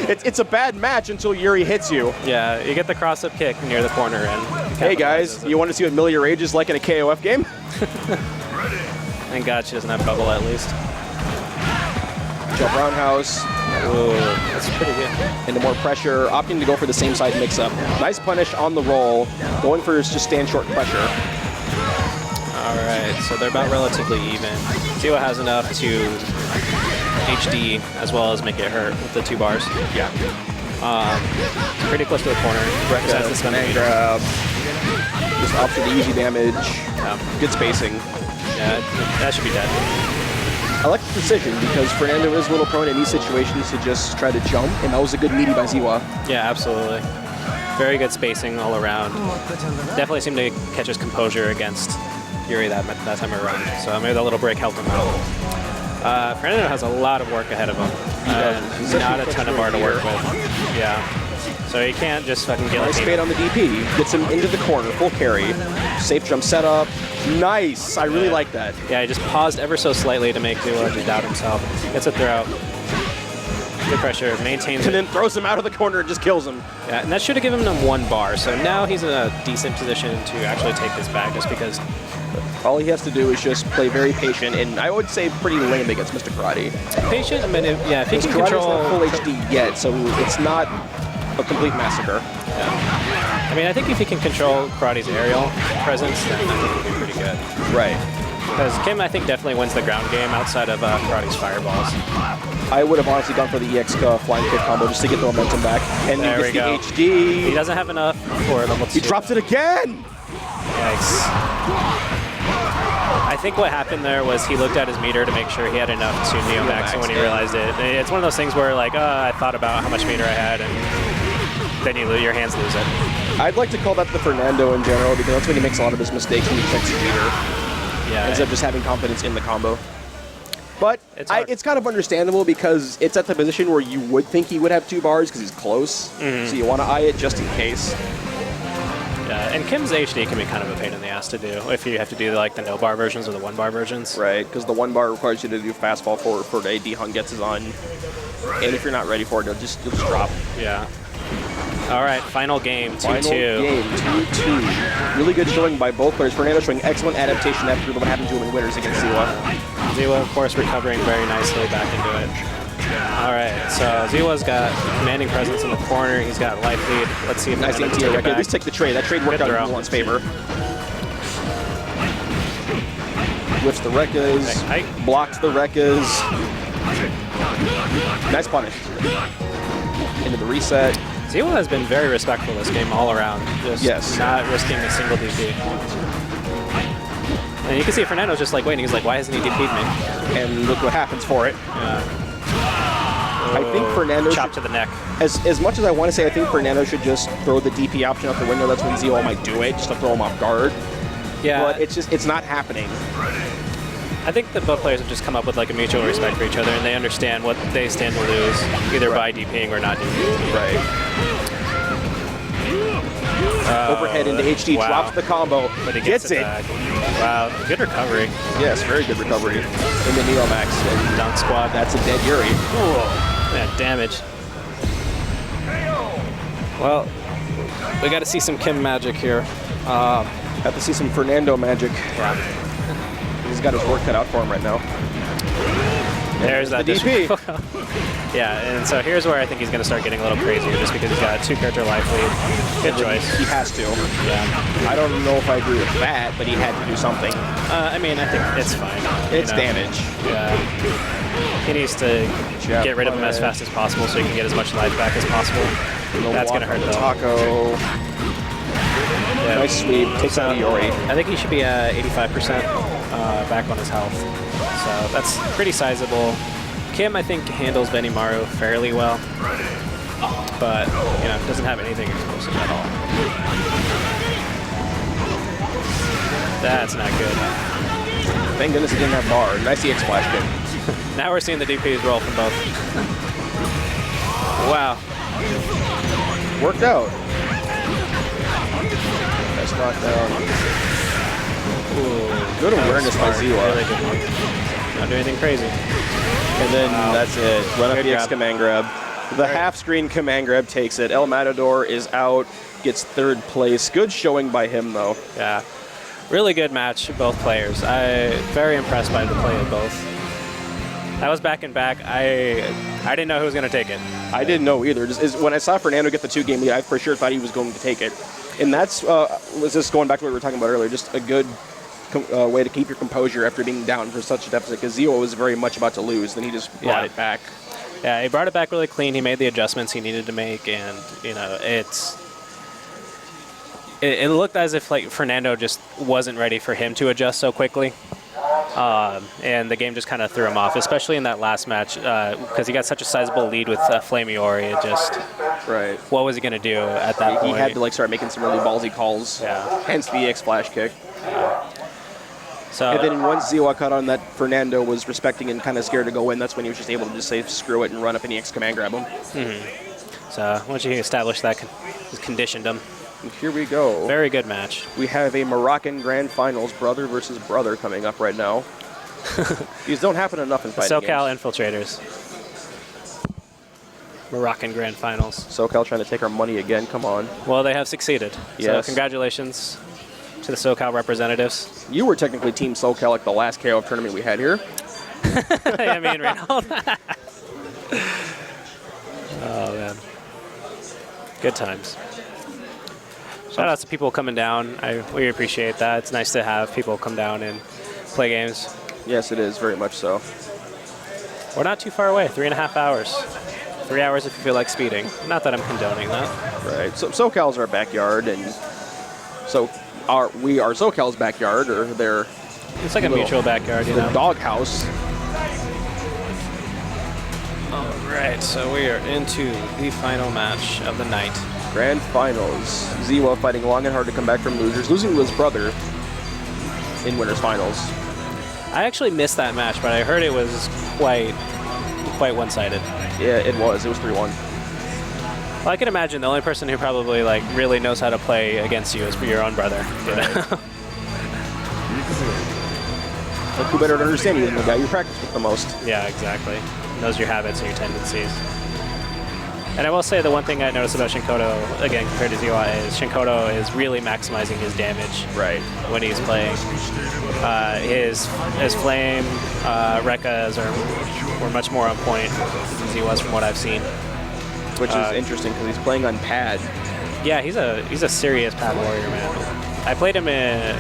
It's a bad match until Yuri hits you. Yeah, you get the cross-up kick near the corner. And Hey guys, you want to see what Mill Your Rage is like in a KOF game? Thank God she doesn't have bubble at least. Jump roundhouse. Ooh, that's pretty good. Into more pressure, opting to go for the same side mix-up. Nice punish on the roll, going for his just stand short pressure. All right, so they're about relatively even. Ziwa has enough to HD as well as make it hurt with the 2 bars. Yeah. Pretty close to the corner. Besides the spin grab. Just opts for the easy damage. Yeah. Good spacing. Yeah, that should be dead. I like the precision because Fernando is a little prone in these situations to just try to jump, and that was a good meaty by Ziwa. Yeah, absolutely. Very good spacing all around. Definitely seemed to catch his composure against Yuri that time around. So maybe that little break helped him out. Fernando has a lot of work ahead of him. He's Not a ton of bar to work with. Yeah. So he can't just fucking guillotine. Nice fade on the DP. Gets him into the corner, full carry. Safe jump setup. Nice. I really like that. Yeah, he just paused ever so slightly to make Ziwa just doubt himself. Gets a throw. Good pressure, maintains And it. then throws him out of the corner and just kills him. Yeah, and that should have given him 1 bar. So now he's in a decent position to actually take this back just because... All he has to do is just play very patient, and I would say pretty lame against Mr. Karate. Patient, I mean, if he can Karate's control... not full HD yet, so it's not a complete massacre. Yeah. I mean, I think if he can control Karate's aerial presence, then I think he'll be pretty good. Right. Because Kim, I think, definitely wins the ground game outside of Karate's fireballs. I would have honestly gone for the EX flying kick combo just to get the momentum back. And There he we gets go. the HD. He doesn't have enough for level 2. He drops it again! Yikes. I think what happened there was he looked at his meter to make sure he had enough to Neomax, and when he realized it's one of those things where like, I thought about how much meter I had, and then your hands lose it. I'd like to call that the Fernando in general, because that's when he makes a lot of his mistakes when he checks his meter. Yeah. Instead of just having confidence in the combo. But It's kind of understandable because it's at the position where you would think he would have 2 bars because he's close. So you want to eye it just in case. Yeah, and Kim's HD can be kind of a pain in the ass to do if you have to do like the no bar versions or the 1 bar versions. Right, because the 1 bar requires you to do fastball forward for a D-Hung gets his on. And if you're not ready for it, you'll just drop. Yeah. All right, final game, 2-2. Final game, 2-2. Really good showing by both players. Fernando showing excellent adaptation after what happened to him in winners against Ziwa. Ziwa, of course, recovering very nicely back into it. All right, so Ziwa's got commanding presence in the corner. He's got life lead. Let's see if Nice Fernando anti can take it At back. least take the trade. That trade worked out in Mulan's favor. Whiffs the Rekkas. Okay, Blocks the Rekkas. Nice punish. Into the reset. Ziwa has been very respectful this game all around. Just not risking a single DP. And you can see Fernando's just like waiting. He's like, why hasn't he DP'd me? And look what happens for it. Yeah. I think Fernando Chop to the neck. As much as I want to say I think Fernando should just throw the DP option out the window, that's when Ziwa might do it, just to throw him off guard. Yeah. But it's not happening. I think that both players have just come up with like a mutual respect for each other, and they understand what they stand to lose, either by DPing or not DPing. Right. Overhead into HD, drops the combo, But he gets it. back. Wow, good recovery. Yes, very good recovery. Into Neomax. And Dunk squad. that's a dead Yuri. Yeah, damage. Well, we got to see some Kim magic here. Have to see some Fernando magic. Yeah. He's got his work cut out for him right now. There's that the DP. Yeah, and so here's where I think he's going to start getting a little crazier, just because he's got a 2-character life lead. Good choice. He has to. Yeah. I don't know if I agree with that, but he had to do something. I mean, I think it's fine. It's you know? damage. Yeah. He needs to get rid of him as fast as possible so he can get as much life back as possible. That's going to hurt, though. Taco. Yeah. Nice sweep. Takes out Yori. I think he should be at 85% back on his health. So that's pretty sizable. Kim, I think, handles Benimaru fairly well, but you know, doesn't have anything explosive at all. That's not good. Thank goodness he didn't have bar. Nice EX flash kick. Now we're seeing the DPs roll from both. Wow. Worked out. Nice knockdown. Ooh, Good awareness by smart. Ziwa. Really good one. Not do anything crazy. And then that's it. Run up Good the X grab. command grab. The half-screen command grab takes it. El Matador is out, gets 3rd place. Good showing by him, though. Yeah. Really good match, both players. Very impressed by the play of both. That was back and back. I didn't know who was going to take it. I didn't know either. When I saw Fernando get the 2-game lead, I for sure thought he was going to take it. And that's, was just going back to what we were talking about earlier, just a good way to keep your composure after being down for such a deficit, because Ziwa was very much about to lose, then he just brought it back. Yeah, he brought it back really clean. He made the adjustments he needed to make, and you know, it looked as if like Fernando just wasn't ready for him to adjust so quickly. And the game just kind of threw him off, especially in that last match, because he got such a sizable lead with Flamiori. It just, what was he going to do at that point? He had to like start making some really ballsy calls, hence the EX flash kick. So, and then once Ziwa caught on that Fernando was respecting and kind of scared to go in, that's when he was just able to just say screw it and run up and EX command grab him. So once you establish that, just conditioned him. And here we go. Very good match. We have a Moroccan Grand Finals, brother versus brother, coming up right now. These don't happen enough in fighting SoCal games. Infiltrators. Moroccan Grand Finals. SoCal trying to take our money again, come on. Well, they have succeeded. Yes. So congratulations to the SoCal representatives. You were technically Team SoCal like the last KOF tournament we had here. I mean, Reynolds. Oh, man. Good times. Shout out to people coming down. We appreciate that. It's nice to have people come down and play games. Yes, it is, very much so. We're not too far away, 3.5 hours. 3 hours if you feel like speeding. Not that I'm condoning that. Right. So SoCal's our backyard, and so are SoCal's backyard, or their It's like a mutual backyard, you know. doghouse. All right, so we are into the final match of the night. Grand Finals. Ziwa fighting long and hard to come back from losers, losing to his brother in winners finals. I actually missed that match, but I heard it was quite one-sided. Yeah, it was. It was 3-1. Well, I can imagine the only person who probably like really knows how to play against you is for your own brother. You know? Like, who better to understand you than the guy you practice with the most? Yeah, exactly. Knows your habits and your tendencies. And I will say the one thing I noticed about Shinkoto, again, compared to Ziwa, is Shinkoto is really maximizing his damage when he's playing. His Flame, Rekkas were much more on point than Ziwa's from what I've seen. Which is interesting because he's playing on pad. Yeah, he's a serious pad warrior, man. I played him in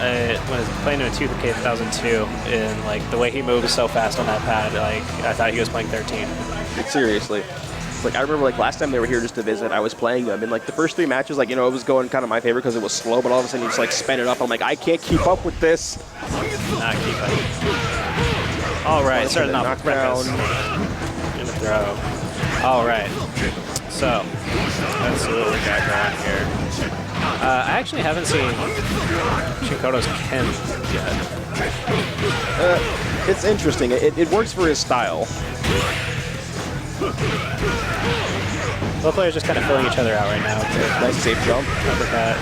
when I was playing him in 2002, and like the way he moves so fast on that pad, like I thought he was playing 13. Like, seriously. Like, I remember, like, last time they were here just to visit, I was playing them, and, like, the first 3 matches, like, you know, it was going kind of my favor because it was slow, but all of a sudden you just, like, sped it up. I'm like, I can't keep up with this. Not keep up. All right, starting off with Rekkas. Gonna throw. All right. So, let's see what we got going here. I actually haven't seen Shinkoto's Ken yet. It's interesting. It works for his style. Both players just kind of filling each other out right now. Nice safe jump. Uppercut.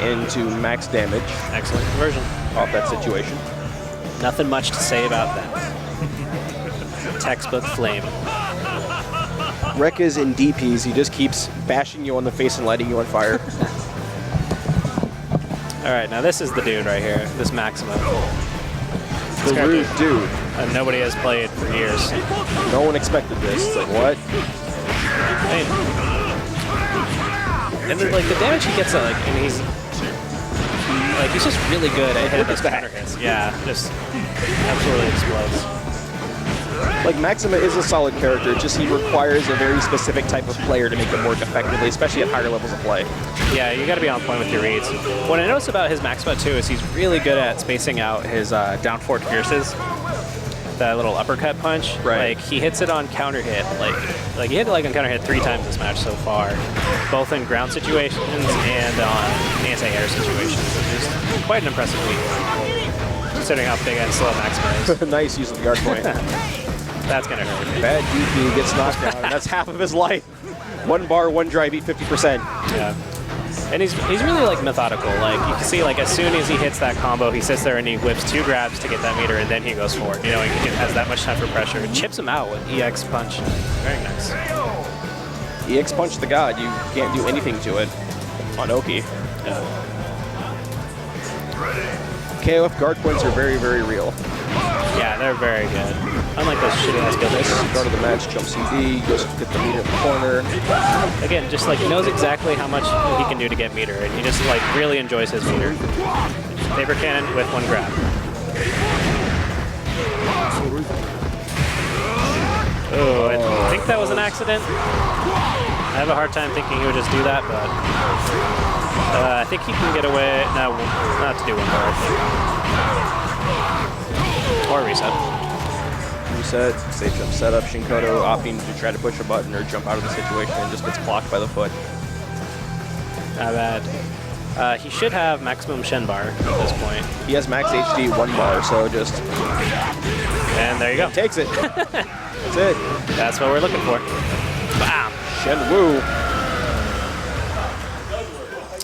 Into max damage. Excellent conversion. Off that situation. Nothing much to say about that. Textbook Flame. Rekkas in DPs, he just keeps bashing you on the face and lighting you on fire. All right, now this is the dude right here, this Maxima. The rude dude. Nobody has played for years. No one expected this. It's like, what? And then, like the damage he gets, and he's just really good at hitting those counter hits. Yeah, just absolutely explodes. Like, Maxima is a solid character, just he requires a very specific type of player to make him work effectively, especially at higher levels of play. Yeah, you got to be on point with your reads. What I noticed about his Maxima too is he's really good at spacing out his down forward fierces. That little uppercut punch. Right. Like he hits it on counter hit. Like he hit it on counter hit 3 times this match so far, both in ground situations and on anti-air situations. It's just quite an impressive feat, considering how big and slow Maxima is. Nice use of the guard point. That's gonna hurt. Bad DP gets knocked out, and that's half of his life. 1 bar, 1 drive, eat 50%. Yeah. And he's really like methodical. Like you can see, like as soon as he hits that combo, he sits there and he whips 2 grabs to get that meter, and then he goes forward. You know, he has that much time for pressure. It chips him out with EX punch. Very nice. EX punch the god. You can't do anything to it on Oki. Yeah. KOF guard points are very, very real. Yeah, they're very good. Unlike those shitty ass guilds. Start of the match, jump CD, goes to get the meter in the corner. Again, just like knows exactly how much he can do to get meter, and he just like really enjoys his meter. Paper cannon with 1 grab. Oh, I think that was an accident. I have a hard time thinking he would just do that, but I think he can get away. No, not to do 1 more, I think. Or reset. Reset, safe jump setup. Shinkoto opting to try to push a button or jump out of the situation and just gets blocked by the foot. Not bad. He should have maximum Shen bar at this point. He has max HD 1 bar, so just... And there you go. Takes it. That's it. That's what we're looking for. Bam! Shen Wu.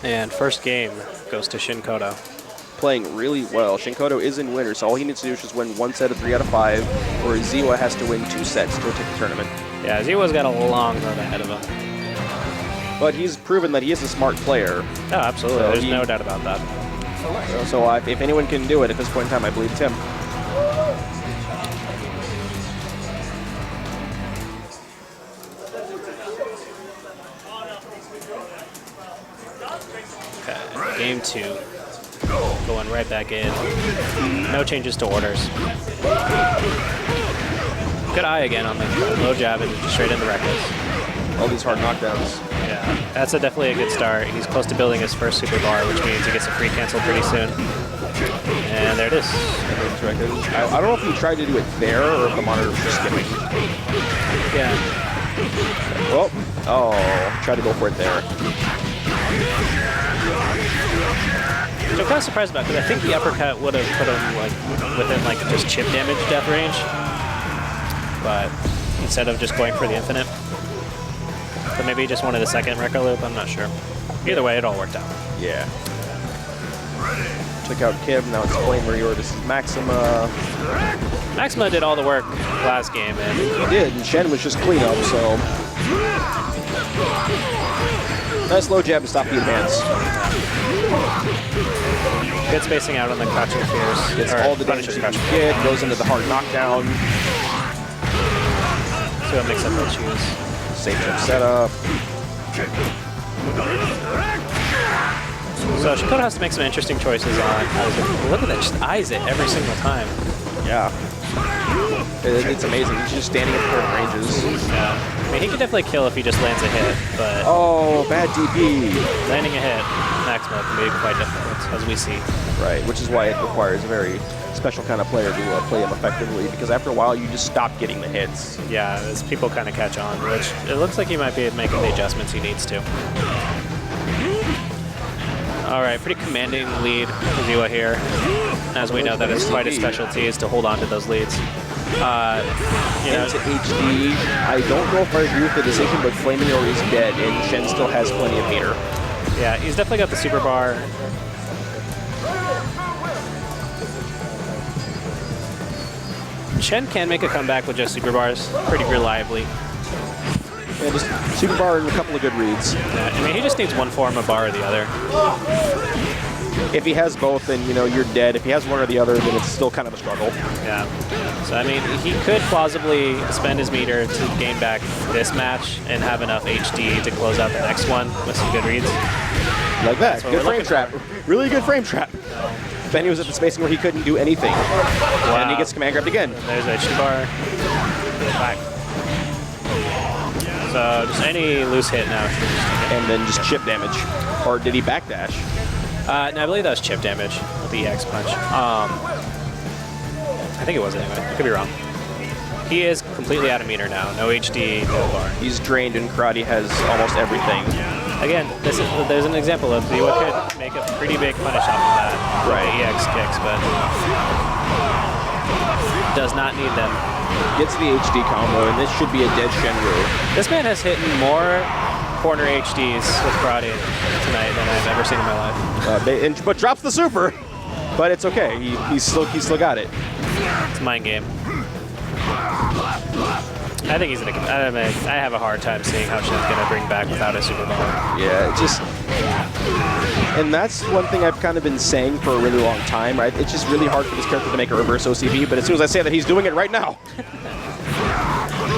And first game goes to Shinkoto. Playing really well. Shinkoto is in winner, so all he needs to do is just win 1 set of 3 out of 5, or Ziwa has to win 2 sets to take the tournament. Yeah, Ziwa's got a long road ahead of him. But he's proven that he is a smart player. Oh, absolutely. So There's no doubt about that. So if anyone can do it at this point in time, I believe it's him. Okay, game 2. Going right back in. No changes to orders. Good eye again on the low jab and straight into reckless. All these hard knockdowns. Yeah, that's definitely a good start. He's close to building his first super bar, which means he gets a free cancel pretty soon. And there it is. I don't know if he tried to do it there or if the monitor was just skipping. Yeah. Well, oh, tried to go for it there. Which I'm kind of surprised about, because I think the uppercut would have put him like within like just chip damage death range. But instead of just going for the infinite. But maybe he just wanted a second record loop, I'm not sure. Either way, it all worked out. Yeah. Took out Kib, now it's Flame Reor. This is Maxima. Maxima did all the work last game, and He did, and Shen was just cleanup, so. Nice low jab to stop the advance. good spacing out on the crouching fears. Gets all the damage you can get, goes into the hard knockdown. So a mix up those shoes. Safe jump setup. So Shikoda has to make some interesting choices on. Look at that, just eyes it every single time. Yeah. It's amazing. He's just standing at current ranges. Yeah. I mean, he could definitely kill if he just lands a hit, but Oh, bad DP. landing a hit, Maximo can be quite difficult, as we see. Right, which is why it requires a very special kind of player to play him effectively, because after a while you just stop getting the hits. Yeah, as people kind of catch on, which it looks like he might be making the adjustments he needs to. All right, pretty commanding lead for Ziwa here. As we know, that is quite a specialty, is to hold on to those leads. You know, Into HD, I don't know if I agree with the decision, but Flaming Ori is dead, and Shen still has plenty of meter. yeah, he's definitely got the super bar. Shen can make a comeback with just super bars pretty reliably. Yeah, just super bar and a couple of good reads. Yeah, I mean, he just needs one form of bar or the other. If he has both, then you know you're dead. If he has one or the other, then it's still kind of a struggle. Yeah. So, I mean, he could plausibly spend his meter to gain back this match and have enough HD to close out the next one with some good reads. Like that. what Good we're frame trap. Really good frame trap. Then he was at the spacing where he couldn't do anything. Wow. And he gets command grabbed again. There's a HD bar. Back. So just any loose hit now. And then just chip damage. Or did he backdash? No, I believe that was chip damage with the EX punch. I think it was anyway. I could be wrong. He is completely out of meter now. No HD, no bar. He's drained and Karate has almost everything. Again, there's an example of Ziwa could make a pretty big punish off of that. Right. EX kicks, but does not need them. Gets the HD combo, and this should be a dead Shenru. This man has hit more corner HDs with karate tonight than I've ever seen in my life. But drops the super. But it's okay. He's still got it. It's a mind game. I think he's gonna. I have a hard time seeing how Shen's gonna bring back without a super bar. Yeah, it just. And that's one thing I've kind of been saying for a really long time, right? It's just really hard for this character to make a reverse OCV, but as soon as I say that, he's doing it right now.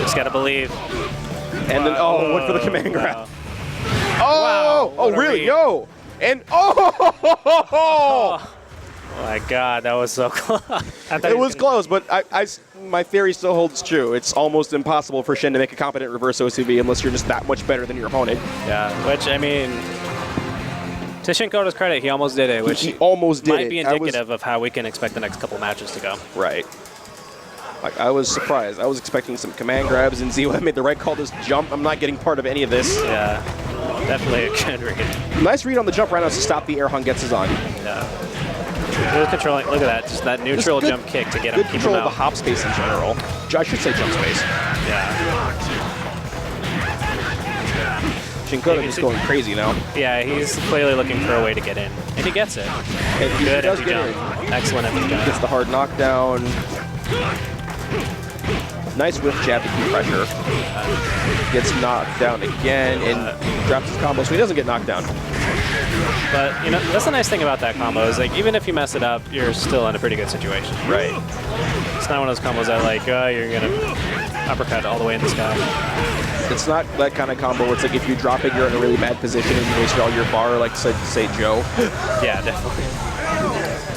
Just gotta believe. And then, oh, went for the command grab. Wow. Oh, What a really? read. Yo! And Oh my God, that was so close. It was close, but my theory still holds true. It's almost impossible for Shen to make a competent reverse OCV unless you're just that much better than your opponent. Yeah, which I mean, to Shinkoda's credit, he almost did it, which He almost did might it. be indicative of how we can expect the next couple matches to go. Right. Like, I was surprised. I was expecting some command grabs, and Ziwa made the right call to jump. I'm not getting part of any of this. Yeah, definitely a good read. Nice read on the jump right now to stop the air Hungetsu's on. Yeah. Good controlling. Look at that, just that neutral Just good- jump kick to get him, Good keep him control of out. the hop space in general. I should say jump space. Yeah. Shinkoda can is see- going crazy now. Yeah, he's clearly looking for a way to get in, and he gets it. And he Good does empty get jump. in. Excellent empty Gets jump. the hard knockdown. Nice whiff jab to keep pressure. Gets knocked down again and drops his combo, so he doesn't get knocked down. But you know, that's the nice thing about that combo is like even if you mess it up, you're still in a pretty good situation. Right. It's not one of those combos that like you're gonna uppercut all the way in the sky. It's not that kind of combo where it's like if you drop it, you're in a really bad position and you waste all your bar, like say Joe. Yeah, definitely.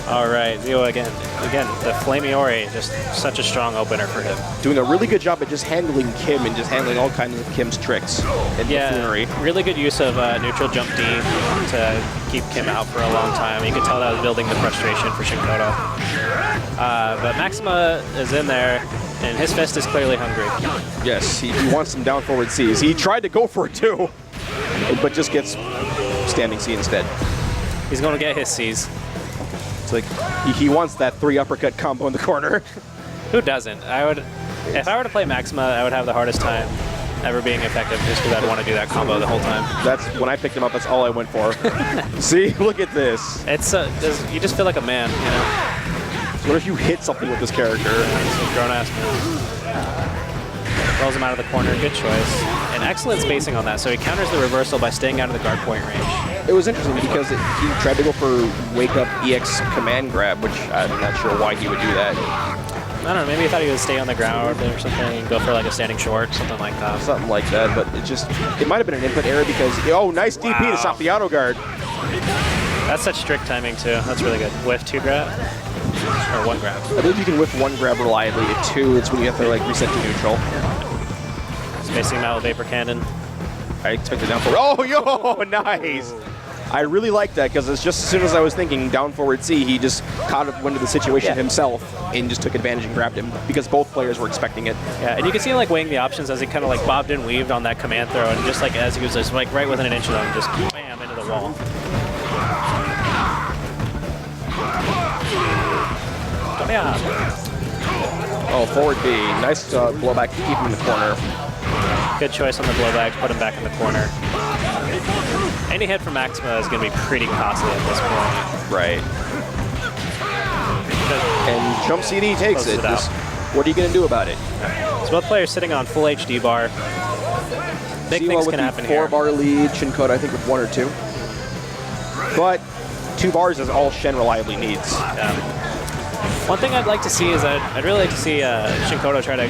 All right, Zio again. Again, the Flamiori, just such a strong opener for him. Doing a really good job at just handling Kim and just handling all kinds of Kim's tricks and buffoonery. Really good use of neutral jump D to keep Kim out for a long time. You can tell that was building the frustration for Shinkoto. But Maxima is in there, and his fist is clearly hungry. Yes, he wants some down forward C's. He tried to go for it too, but just gets standing C instead. He's going to get his C's. It's like he wants that 3 uppercut combo in the corner. Who doesn't? If I were to play Maxima, I would have the hardest time ever being effective just because I'd want to do that combo the whole time. That's when I picked him up. That's all I went for. See, look at this. It's you just feel like a man, you know. So what if you hit something with this character? He's a grown-ass man. Rolls him out of the corner. Good choice. And excellent spacing on that. So he counters the reversal by staying out of the guard point range. It was interesting because he tried to go for wake up EX command grab, which I'm not sure why he would do that. I don't know, maybe he thought he would stay on the ground or something, go for like a standing short, something like that. Something like that, but it might have been an input error because, oh, nice DP to stop the auto guard. That's such strict timing too. That's really good. Whiff 2 grab? Or 1 grab? I believe you can whiff 1 grab reliably. At 2, it's when you have to like reset to neutral. Spacing him out with Vapor Cannon. I expected down forward. Oh, yo, nice. I really like that because it's just as soon as I was thinking down forward C, he just caught up into the situation himself and just took advantage and grabbed him because both players were expecting it. Yeah, and you can see him like weighing the options as he kind of like bobbed and weaved on that command throw, and just like as he was just like right within an inch of them, just bam into the wall. Oh, forward B. Nice blowback to keep him in the corner. Good choice on the blowback, put him back in the corner. Any hit from Maxima is going to be pretty costly at this point. Right. And jump CD takes it. What are you going to do about it? So both players sitting on full HD bar. Big things can happen here. 4-bar lead, Shinkoto I think with 1 or 2. But 2 bars is all Shen reliably needs. Yeah. One thing I'd like to see is I'd really like to see Shinkoto try to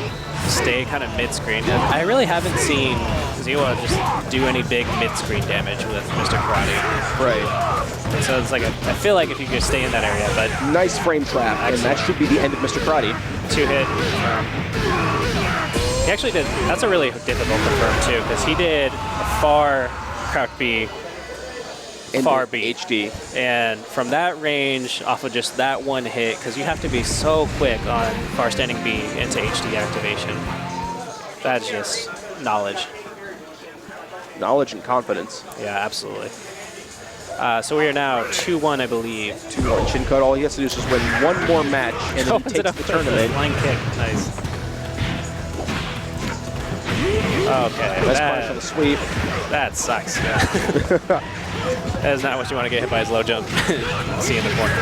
stay kind of mid-screen. I really haven't seen Ziwa just do any big mid-screen damage with Mr. Karate. Right. So it's like I feel like if you could stay in that area, but nice frame trap, and that should be the end of Mr. Karate. 2 hit. He actually did. That's a really difficult confirm too, because he did a far crouch B, far B HD, and from that range, off of just that 1 hit, because you have to be so quick on far standing B into HD activation. That's just knowledge. Knowledge and confidence. Yeah, absolutely. So we are now 2-1, I believe. 2-1. Shinkoto, all he has to do is just win 1 more match, and then he takes the tournament. Line kick, nice. Okay, Nice punish on the sweep. That sucks. Yeah. That is not what you want to get hit by his low jump. See in the corner.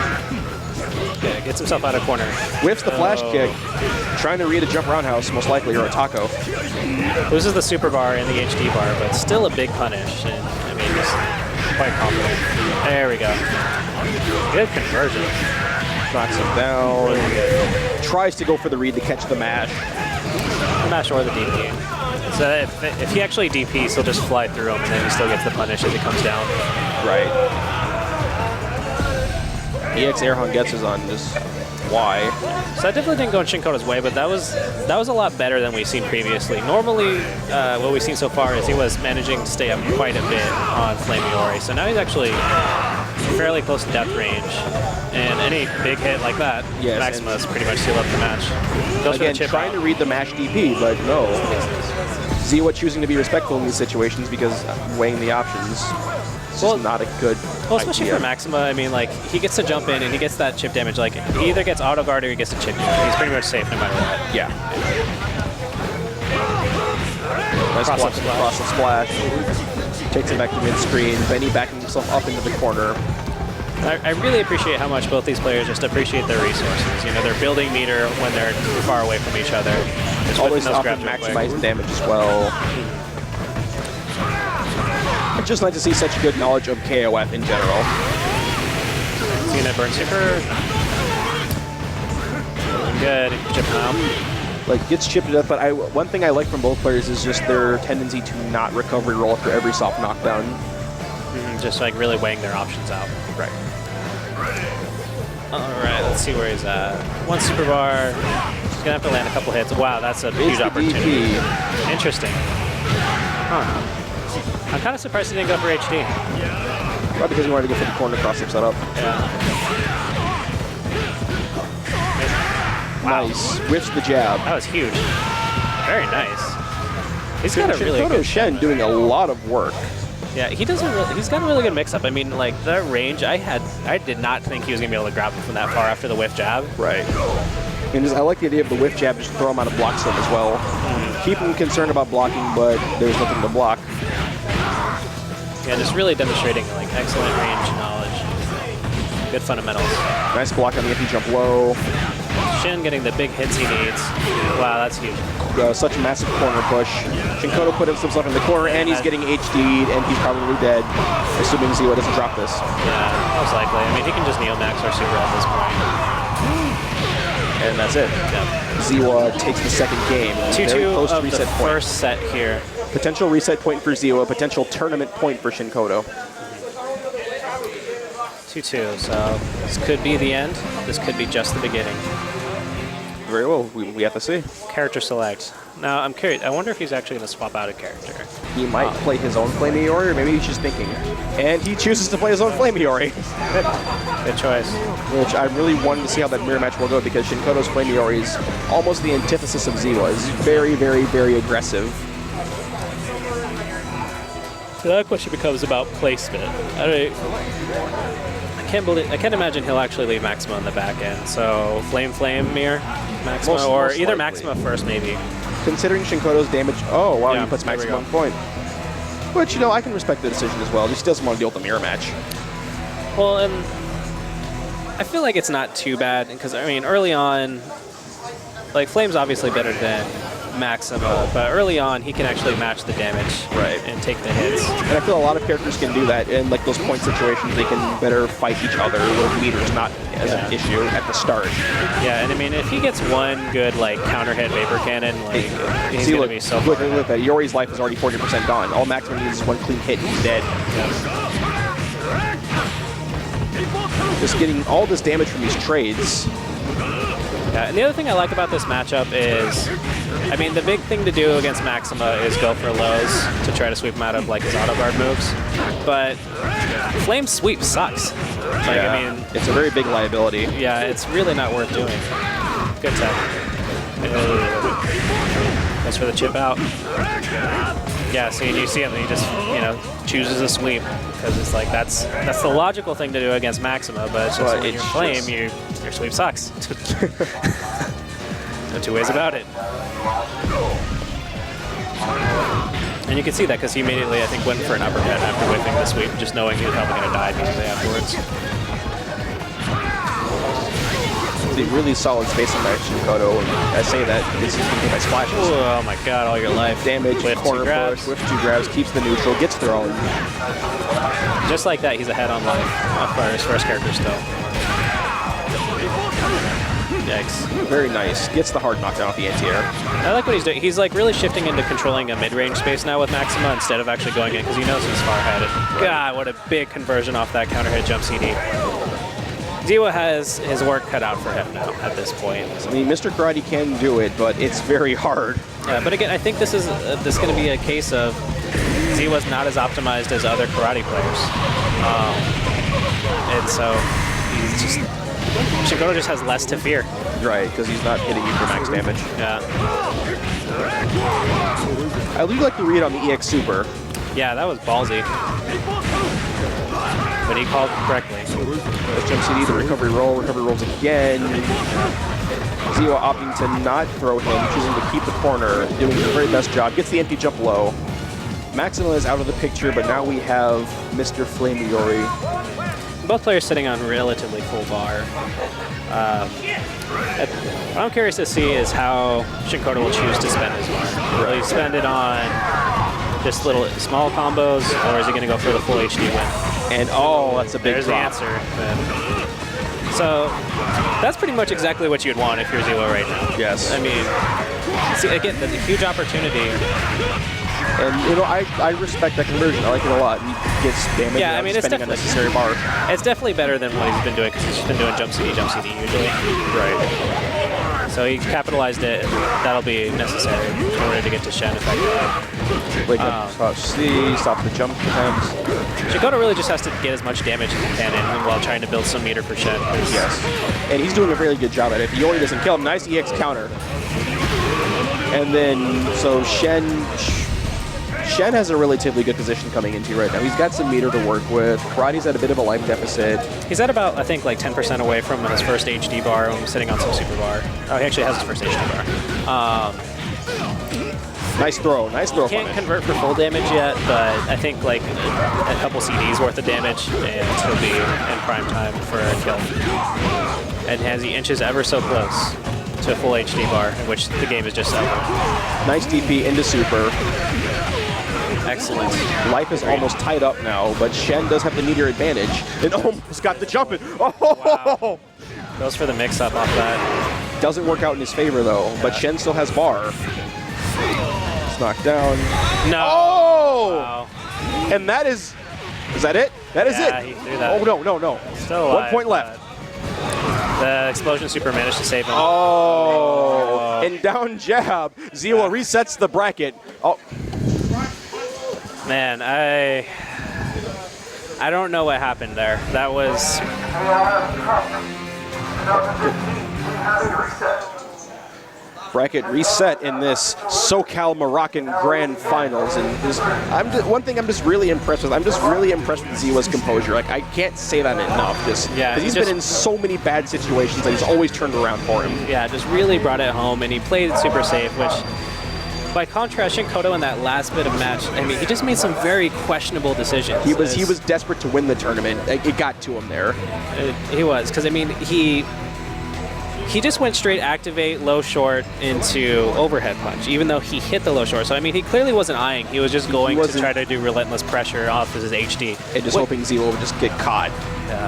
Okay, gets himself out of corner. Whiffs the flash kick. Trying to read a jump roundhouse, most likely, or a taco. Loses the super bar and the HD bar, but still a big punish. And I mean, just quite confident. There we go. Good conversion. Knocks him down. Tries to go for the read to catch the mash. The mash or the DP. So if he actually DPs, he'll just fly through him, and then he still gets the punish as he comes down. Right. EX air Hongetsu's on just why. So that definitely didn't go in Shinkoto's way, but that was a lot better than we've seen previously. Normally, what we've seen so far is he was managing to stay up quite a bit on Flamiori. So now he's actually fairly close to depth range. And any big hit like that, Maxima's pretty much seal up the match. Goes again, for the chip trying out. to read the mash DP, but no. Ziwa choosing to be respectful in these situations because weighing the options is just not a good especially idea. for Maxima, I mean, like, he gets to jump in and he gets that chip damage. Like, he either gets auto guard or he gets a chip damage. He's pretty much safe no matter what. Yeah. Nice cross and splash. Takes him back to mid-screen. Benny backing himself up into the corner. I really appreciate how much both these players just appreciate their resources. You know, they're building meter when they're far away from each other. Just always often maximizing damage as well. I'd just like to see such good knowledge of KOF in general. Seeing that burn super. Good. Chip out. Like, gets chipped to death, but one thing I like from both players is just their tendency to not recovery roll for every soft knockdown. Just like really weighing their options out. Right. All right, let's see where he's at. One super bar. He's gonna have to land a couple hits. Wow, that's a huge opportunity. Interesting. Huh. I'm kind of surprised he didn't go for HD. Probably because he wanted to go for the corner cross-up setup. Yeah. Wow. Nice. Whiffs the jab. That was huge. Very nice. He's got a really good Shen doing a lot of work. Yeah, he's got a really good mix-up. I mean, like, the range, I did not think he was going to be able to grab him from that far after the whiff jab. Right. And I like the idea of the whiff jab, just throw him out of block zone as well. Keep him concerned about blocking, but there's nothing to block. Yeah, just really demonstrating, like, excellent range knowledge. Good fundamentals. Nice block on the empty jump low. Shin getting the big hits he needs. Wow, that's huge. Such a massive corner push. Shinkoto put himself in the corner, and he's getting HD'd, and he's probably dead, assuming Ziwa doesn't drop this. Yeah, most likely. I mean, he can just Neo Max our super at this point. And that's it. Yep. Ziwa takes the second game. 2-2 of the first set here. Potential reset point for Ziwa, potential tournament point for Shinkoto. 2-2, so this could be the end. This could be just the beginning. Very well, we have to see. Character select. Now, I'm curious. I wonder if he's actually going to swap out a character. He might play his own Flame Iori, or maybe he's just thinking. And he chooses to play his own Flame Iori. Good choice. Which I really wanted to see how that mirror match will go, because Shinkoto's Flame Iori is almost the antithesis of Ziwa's. Very, very, very aggressive. So that question becomes about placement. I can't imagine he'll actually leave Maxima in the back end. So Flame mirror Maxima, or either likely Maxima first maybe. Considering Shinkoto's damage, oh wow, yeah, he puts Maxima on point. Which, you know, I can respect the decision as well. He just doesn't want to deal with the mirror match. Well, and I feel like it's not too bad, because I mean, early on, like, Flame's obviously better than Maxima, but early on he can actually match the damage and take the hits. And I feel a lot of characters can do that in like those point situations. They can better fight each other with meters not as an issue at the start. Yeah, and I mean, if he gets one good like counter hit Vapor Cannon, like he's gonna be so far. Look at Iori's life is already 40% gone. All Maxima needs is one clean hit and he's dead. Just getting all this damage from these trades. Yeah, and the other thing I like about this matchup is, I mean, the big thing to do against Maxima is go for lows to try to sweep him out of like his auto guard moves. But Flame sweep sucks. Like, yeah, I mean, it's a very big liability. Yeah, it's really not worth doing. Good tech. Goes for the chip out. Yeah, so you see him, he just, you know, chooses a sweep because it's like that's the logical thing to do against Maxima, but it's just when you're Flame, your sweep sucks. No two ways about it. And you can see that because he immediately, I think, went for an uppercut after whiffing the sweep, just knowing he was probably going to die immediately afterwards. It's a really solid spacing by Shinkoto, and I say that because he's getting by splashes. Oh my god, all your life. Damage, whiff, corner push, whiff, two grabs, keeps the neutral, gets thrown. Just like that, he's ahead on life for his first character still. Yikes. Very nice. Gets the hard knockdown off the anti-air. I like what he's doing. He's like really shifting into controlling a mid-range space now with Maxima instead of actually going in, because he knows he's far ahead. God, what a big conversion off that counter hit jump CD. Ziwa has his work cut out for him now at this point. I mean, Mr. Karate can do it, but it's very hard. Yeah, but again, I think this is going to be a case of Ziwa's not as optimized as other karate players. And so he's just... Shinkoto just has less to fear. Right, because he's not hitting you for max damage. Yeah. I do like the read on the EX Super. Yeah, that was ballsy. But he called correctly. Let's jump CD, the recovery rolls again. Ziwa opting to not throw him, choosing to keep the corner, doing the very best job. Gets the empty jump low. Maxima is out of the picture, but now we have Mr. Flame Iori. Both players sitting on relatively full bar. What I'm curious to see is how Shinkoto will choose to spend his bar. Will he spend it on just little small combos, or is he going to go for the full HD win? And oh, that's a big There's drop. the answer. So that's pretty much exactly what you'd want if you're Ziwa right now. Yes. I mean, see, again, the huge opportunity And, you know, I respect that conversion. I like it a lot. He gets damage without spending unnecessary bar. It's definitely better than what he's been doing, because he's just been doing jump CD usually. Right. So he capitalized it, and that'll be necessary in order to get to Shen effectively. Wake up, stop C, stop the jump attempts. Shikoto really just has to get as much damage as he can in while trying to build some meter for Shen. Yes. And he's doing a really good job at it. If Iori doesn't kill him, nice EX counter. And then, so Shen has a relatively good position coming into right now. He's got some meter to work with. Karate's at a bit of a life deficit. He's at about, I think, like 10% away from his first HD bar. I'm sitting on some super bar. Oh, he actually has his first HD bar. Nice throw He can't convert for full damage yet, but I think like a couple CDs worth of damage, and he'll be in prime time for a kill. And as he inches ever so close to a full HD bar, in which the game is just over. Nice DP into super. Excellent. Life is almost tied up now, but Shen does have the meteor advantage. And almost got the jump in. Oh! Wow. Goes for the mix-up off that. Doesn't work out in his favor, though, but Shen still has bar. It's knocked down. No! Oh! Wow. And that is that it? That is Yeah, it. he threw that. Oh, no. Still alive, 1 point left. The explosion super managed to save him. Oh! And down jab. Ziwa resets the bracket. Oh. Man, I don't know what happened there. That was... Bracket reset in this SoCal Moroccan Grand Finals, and one thing I'm just really impressed with. I'm just really impressed with Ziwa's composure. Like, I can't say that enough. Because he's been in so many bad situations that he's always turned around for him. Yeah, just really brought it home, and he played it super safe. Which, by contrast, Shikoto in that last bit of match, I mean, he just made some very questionable decisions. He was desperate to win the tournament. It got to him there. He was, because I mean, he just went straight activate, low short into overhead punch, even though he hit the low short. So, I mean, he clearly wasn't eyeing. He was just going to try to do relentless pressure off of his HD. And just hoping Ziwa would just get caught.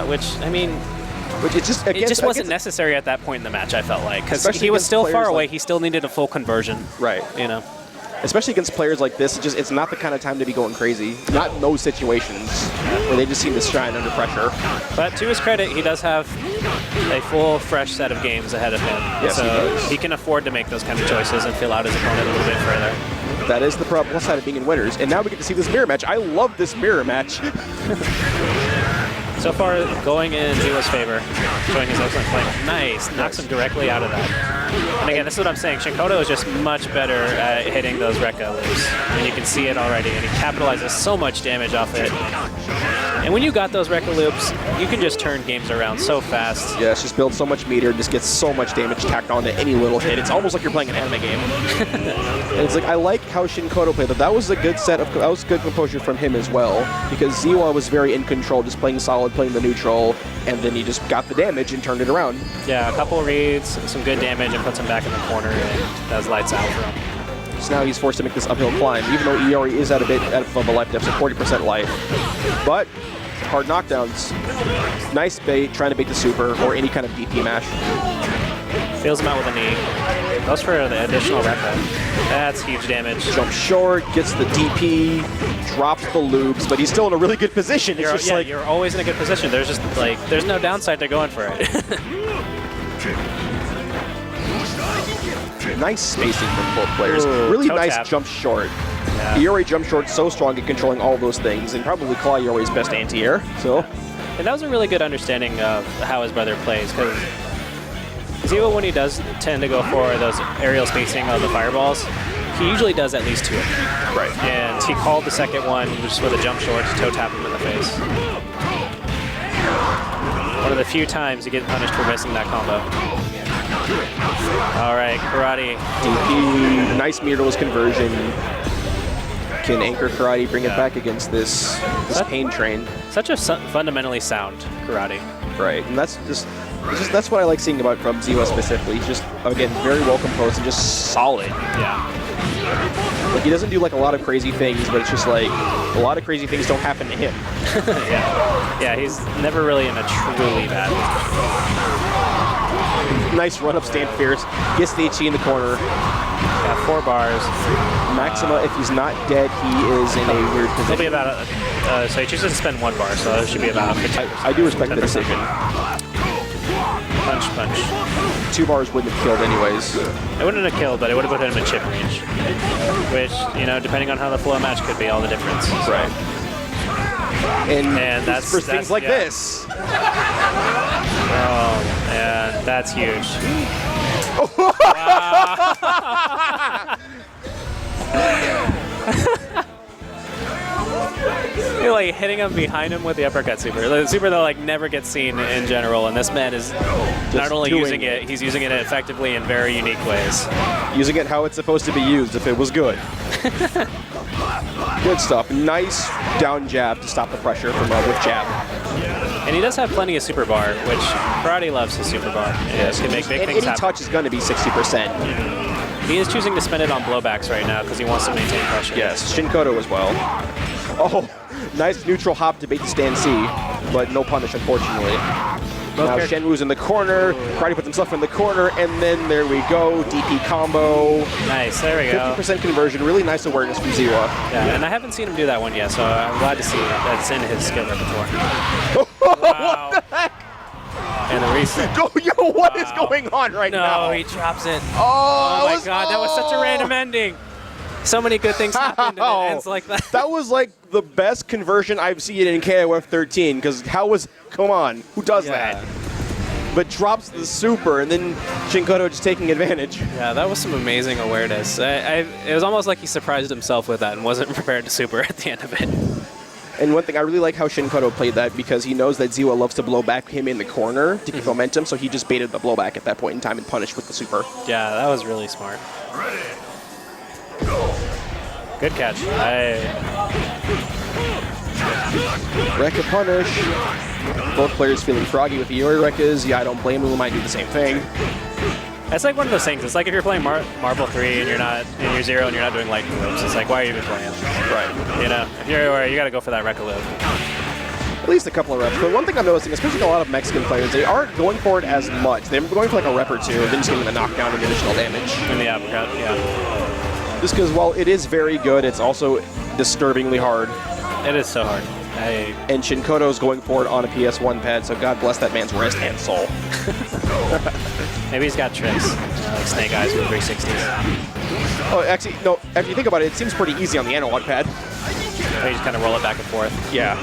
Which, I mean, it just wasn't necessary at that point in the match, I felt like. Because he was still far away. He still needed a full conversion. Right. You know. Especially against players like this, it's not the kind of time to be going crazy. Not in those situations where they just seem to shine under pressure. But to his credit, he does have a full, fresh set of games ahead of him. Yes, so he can afford to make those kind of choices and fill out his opponent a little bit further. That is the plus side of being in winners. And now we get to see this mirror match. I love this mirror match. So far, going in Ziwa's favor, showing his excellent play. Nice, knocks him directly out of that. And again, this is what I'm saying. Shikoto is just much better at hitting those Rekka loops. And you can see it already, and he capitalizes so much damage off it. And when you got those Rekka loops, you can just turn games around so fast. Yeah, it's just builds so much meter, just gets so much damage tacked onto any little hit. It's almost like you're playing an anime game. And it's like, I like how Shikoto played, but that was a good good composure from him as well, because Ziwa was very in control, just playing solid, playing the neutral, and then he just got the damage and turned it around. Yeah, a couple reads, some good damage, and puts him back in the corner, and that was lights out for him. So now he's forced to make this uphill climb, even though Iori is at a bit of a life deficit, 40% life. But hard knockdowns. Nice bait, trying to bait the super or any kind of DP mash. Feels him out with a knee. Goes for the additional Rekka. That's huge damage. Jump short, gets the DP, drops the loops, but he's still in a really good position. It's just like, you're always in a good position. There's just like, there's no downside to going for it. Nice spacing from both players. Really nice tap. jump short. Yeah. Iori jump short so strong at controlling all those things, and probably Claw Iori's best anti-air. So, and that was a really good understanding of how his brother plays, because Ziwa, when he does tend to go for those aerial spacing of the fireballs, he usually does at least 2 of them. right. And he called the second one just with a jump short to toe tap him in the face. One of the few times you get punished for missing that combo. All right, Karate. DP, nice mirrorless conversion. Can anchor Karate bring it back against this pain train? Such a fundamentally sound Karate. Right, and that's that's what I like seeing about from Ziwa specifically. He's just, again, very well composed and just solid. Yeah. Like, he doesn't do like a lot of crazy things, but it's just like a lot of crazy things don't happen to him. Yeah, he's never really in a truly bad mood. Nice run up stand fierce, gets the HE in the corner, got 4 bars. Maxima, if he's not dead, he is in a weird It'll position. be about, so he chooses to spend 1 bar, so it should be about 50%. I do respect the decision. Punch, punch. 2 bars wouldn't have killed anyways. It wouldn't have killed, but it would have put him in chip range. Which, you know, depending on how the flow match could be all the difference. So. Right. And that's for things like yeah. this. Oh, man, that's huge. You're like hitting him behind him with the uppercut super. The super that like never gets seen in general, and this man is not only using it, he's using it effectively in very unique ways. Using it how it's supposed to be used if it was good. Good stuff. Nice down jab to stop the pressure from with jab. And he does have plenty of super bar, which Karate loves his super bar. Yes, can make big and things any happen. touch is going to be 60%. He is choosing to spend it on blowbacks right now because he wants to maintain pressure. Yes, Shinkoto as well. Oh, nice neutral hop to bait the stand C, but no punish, unfortunately. Now Shenwu's in the corner, Karate puts himself in the corner, and then there we go, DP combo. Nice, there we go. 50% conversion, really nice awareness from Ziwa. Yeah, and I haven't seen him do that one yet, so I'm glad to see that's in his skill repertoire. What the heck? And the reset. Yo, what is going on right now? No, he drops it. Oh, my God, that was such a random ending. So many good things happened, and it ends like that. That was like the best conversion I've seen in KOF13, because come on, who does that? But drops the super, and then Shinkoto just taking advantage. Yeah, that was some amazing awareness. It was almost like he surprised himself with that and wasn't prepared to super at the end of it. And one thing, I really like how Shinkoto played that because he knows that Ziwa loves to blow back him in the corner to keep momentum, so he just baited the blowback at that point in time and punished with the super. Yeah, that was really smart. Good catch. Rekka punish. Both players feeling froggy with the Yori Rekkas. Yeah, I don't blame them. I do the same thing. It's like one of those things. It's like if you're playing Marble 3 and you're not in your 0 and you're not doing lightning loops. It's like, why are you even playing? Right. You know, if you're you got to go for that Rekka loop. At least a couple of reps. But one thing I'm noticing, especially a lot of Mexican players, they aren't going for it as much. They're going for like a rep or two and then just getting the knockdown and additional damage. In the uppercut, yeah. Just because while it is very good, it's also disturbingly hard. It is so hard. And Shinkoto's going for it on a PS1 pad, so God bless that man's wrist and soul. Maybe he's got tricks, like Snake Eyes with 360s. Oh, actually, no, if you think about it, it seems pretty easy on the analog pad. You just kind of roll it back and forth. Yeah.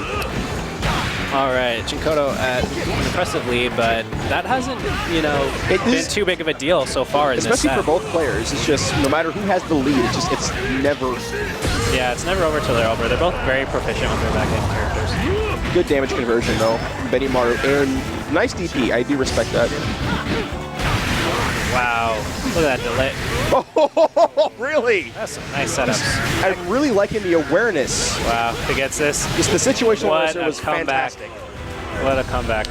All right, Shinkoto at an impressive lead, but that hasn't, you know, been too big of a deal so far in this set. Especially for both players. It's just, no matter who has the lead, it's never... Yeah, it's never over till they're over. They're both very proficient with their back-end characters. Good damage conversion, though. Benimaru, and nice DP. I do respect that. Wow. Look at that delay. Oh, really? That's some nice setups. I'm really liking the awareness. Wow, he gets this. Just the situational awareness was comeback. fantastic. What a comeback.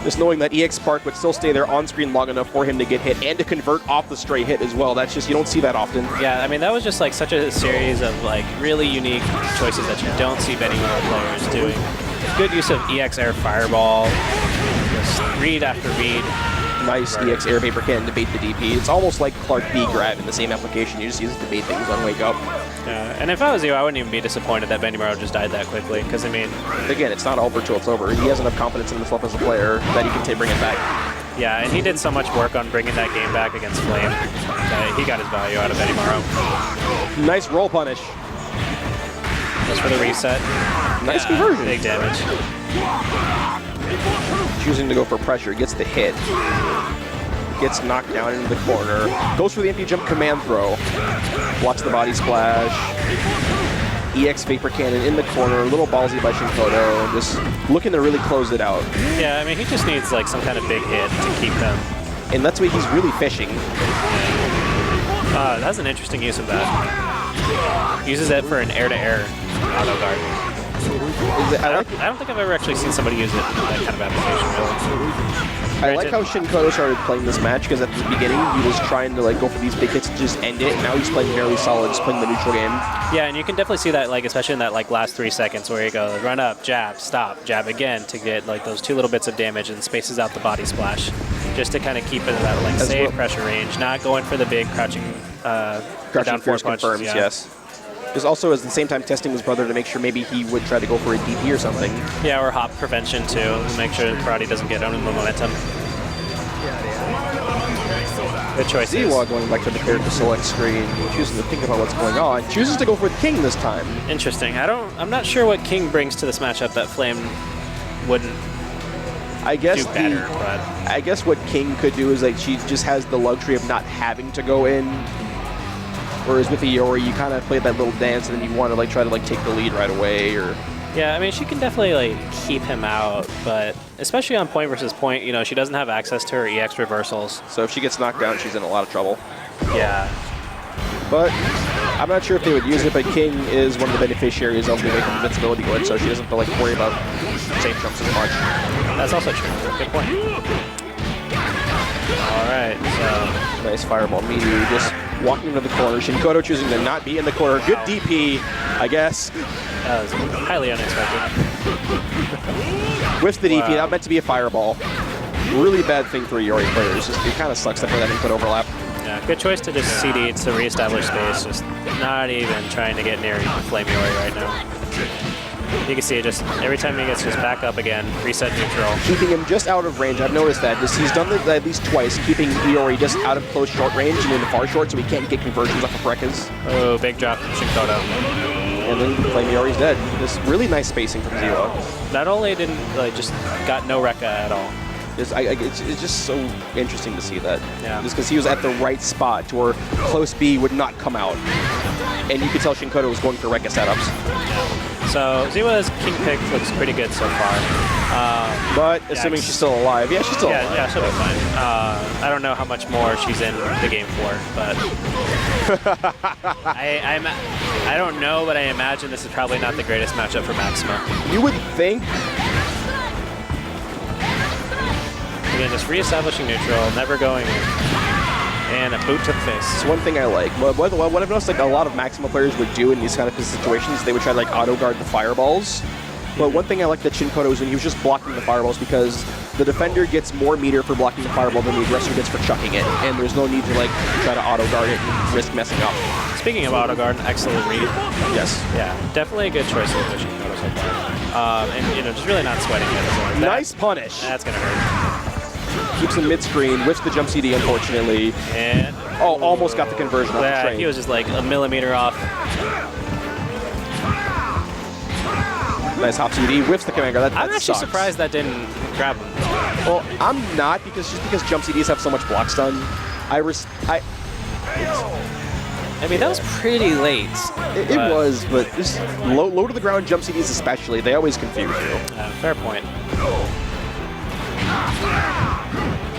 Just knowing that EX Spark would still stay there on screen long enough for him to get hit and to convert off the straight hit as well. That's just, you don't see that often. Yeah, I mean, that was just like such a series of like really unique choices that you don't see Benimaru players doing. Good use of EX Air Fireball, just read after read. Nice EX Air Vapor Cannon to bait the DP. It's almost like Clark B grab in the same application. You just use it to bait things on Wake Up. Yeah, and if I was you, I wouldn't even be disappointed that Benimaru just died that quickly, because I mean... Again, it's not over till it's over. He has enough confidence in himself as a player that he can bring it back. Yeah, and he did so much work on bringing that game back against Flame that he got his value out of Benimaru. Nice roll punish. Just for the reset. Nice conversion. Big damage. Choosing to go for pressure, gets the hit. Gets knocked down into the corner. Goes for the empty jump command throw. Blocks the body splash. EX Vapor Cannon in the corner. A little ballsy by Shinkoto. Just looking to really close it out. Yeah, I mean, he just needs like some kind of big hit to keep them. And that's why he's really fishing. That's an interesting use of that. Uses it for an air-to-air auto guard. I don't think I've ever actually seen somebody use it in that kind of application, really. I like how Shinkoto started playing this match, because at the beginning he was trying to like go for these big hits and just end it, and now he's playing very solid, just playing the neutral game. Yeah, and you can definitely see that, like especially in that like last 3 seconds where he goes run up, jab, stop, jab again to get like those 2 little bits of damage and spaces out the body splash. just to kind of keep it in that like As safe well. pressure range, not going for the big crouching down four fierce punches. confirms, Yeah. yes. There's also, at the same time, testing his brother to make sure maybe he would try to go for a DP or something. Yeah, or hop prevention too, to make sure Karate doesn't get on the momentum. Good choice. Ziwa going back to the character select screen, choosing to think about what's going on, chooses to go for the King this time. Interesting. I'm not sure what King brings to this matchup that Flame wouldn't I guess do better, but I guess what King could do is like she just has the luxury of not having to go in. Whereas with Iori, you kind of play that little dance and then you want to like try to like take the lead right away, or yeah, I mean she can definitely like keep him out, but especially on point versus point, you know, she doesn't have access to her EX reversals. so if she gets knocked down, she's in a lot of trouble. Yeah. But I'm not sure if they would use it, but King is one of the beneficiaries of the invincibility glitch, so she doesn't have to like worry about safe jumps as much. That's also true. Good point. All right, so Nice fireball meteor, just walking into the corner. Shinkoto choosing to not be in the corner. Good DP, I guess. that was highly unexpected. Whiffs the DP, Wow. that meant to be a fireball. Really bad thing for Iori players. Just, it kind of sucks that for that input overlap. Yeah, good choice to just CD to reestablish space. Just not even trying to get near Flame Iori right now. You can see it just every time he gets just back up again, reset neutral. Keeping him just out of range. I've noticed that. He's done that at least twice, keeping Iori just out of close short range and in the far short so he can't get conversions off of Rekkas. Oh, big drop from Shinkoto. And then Flame Iori's dead. Just really nice spacing from Ziwa. Not only didn't like just got no Rekka at all. It's just so interesting to see that. Yeah. Just because he was at the right spot to where close B would not come out. And you could tell Shinkoto was going for Rekka setups. So Ziwa's king pick looks pretty good so far. But assuming she's still alive. Yeah, she's still Yeah, alive. yeah, she'll be fine. I don't know how much more she's in the game for, but I don't know, but I imagine this is probably not the greatest matchup for Maxima. You would think. Again, just reestablishing neutral, never going in, and a boot to the face. It's one thing I like. What I've noticed like a lot of Maxima players would do in these kind of situations, they would try to like auto guard the fireballs. But one thing I like that Shinkoto was when he was just blocking the fireballs because the defender gets more meter for blocking the fireball than the aggressor gets for chucking it. And there's no need to like try to auto guard it and risk messing up. Speaking of auto guard, excellent read. Yes. Yeah, definitely a good choice with Shinkoto so far. And you know, just really not sweating it. That, Nice punish. That's gonna hurt. Keeps him mid-screen, whiffs the jump CD unfortunately. And Oh, almost got the conversion off the yeah, train. he was just like a millimeter off. Nice hop CD, whiffs the command guard. That I'm actually sucks. surprised that didn't grab him. Well, I'm not because jump CDs have so much block stun. I mean, that was pretty late. It was, but just low to the ground jump CDs especially, they always confuse you. Fair point.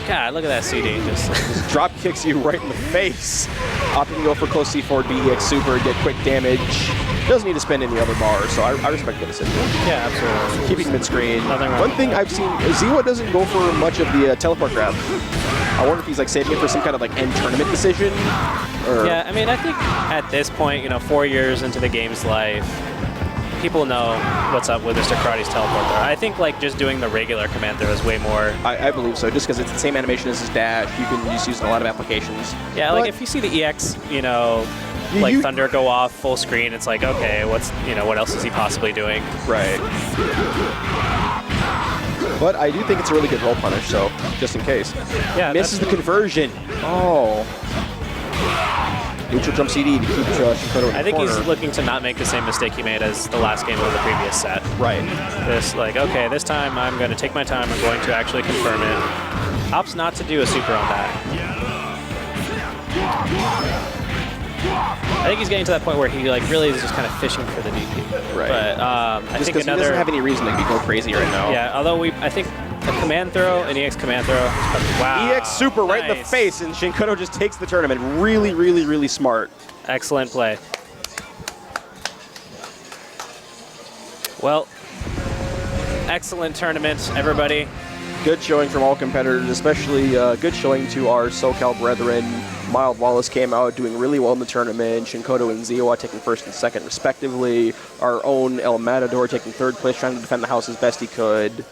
God, look at that CD. Just Drop kicks you right in the face. Opting to go for close C4, BEX super, get quick damage. Doesn't need to spend any other bars, so I respect the decision. yeah, absolutely. Keeping mid-screen. Nothing wrong One with thing that. I've seen, Ziwa doesn't go for much of the teleport grab. I wonder if he's like saving it for some kind of like end tournament decision. Or Yeah, I mean, I think at this point, you know, 4 years into the game's life, people know what's up with Mr. Karate's teleport throw. I think like just doing the regular command throw is way more. I believe so, just because it's the same animation as his dash. You can just use it in a lot of applications. Yeah, But like if you see the EX, you know, You- like you- Thunder go off full screen, it's like, okay, what else is he possibly doing? Right. But I do think it's a really good roll punish, so just in case. Yeah, Misses the conversion. Oh. Neutral jump CD to keep Shinkoto in I the think corner. he's looking to not make the same mistake he made as the last game of the previous set. Right. This, like, okay, this time I'm going to take my time, I'm going to actually confirm it. Opts not to do a super on that. I think he's getting to that point where he like really is just kind of fishing for the DP. Right. But I Just think because he doesn't have any reason to go crazy right now. yeah, although I think a command throw, an EX command throw, wow. EX super right in the nice. face, and Shinkoto just takes the tournament. Really, really, really smart. Excellent play. Well, excellent tournament, everybody. Good showing from all competitors, especially good showing to our SoCal brethren. Mild Wallace came out doing really well in the tournament. Shinkoto and Ziwa taking first and second respectively. Our own El Matador taking third place, trying to defend the house as best he could.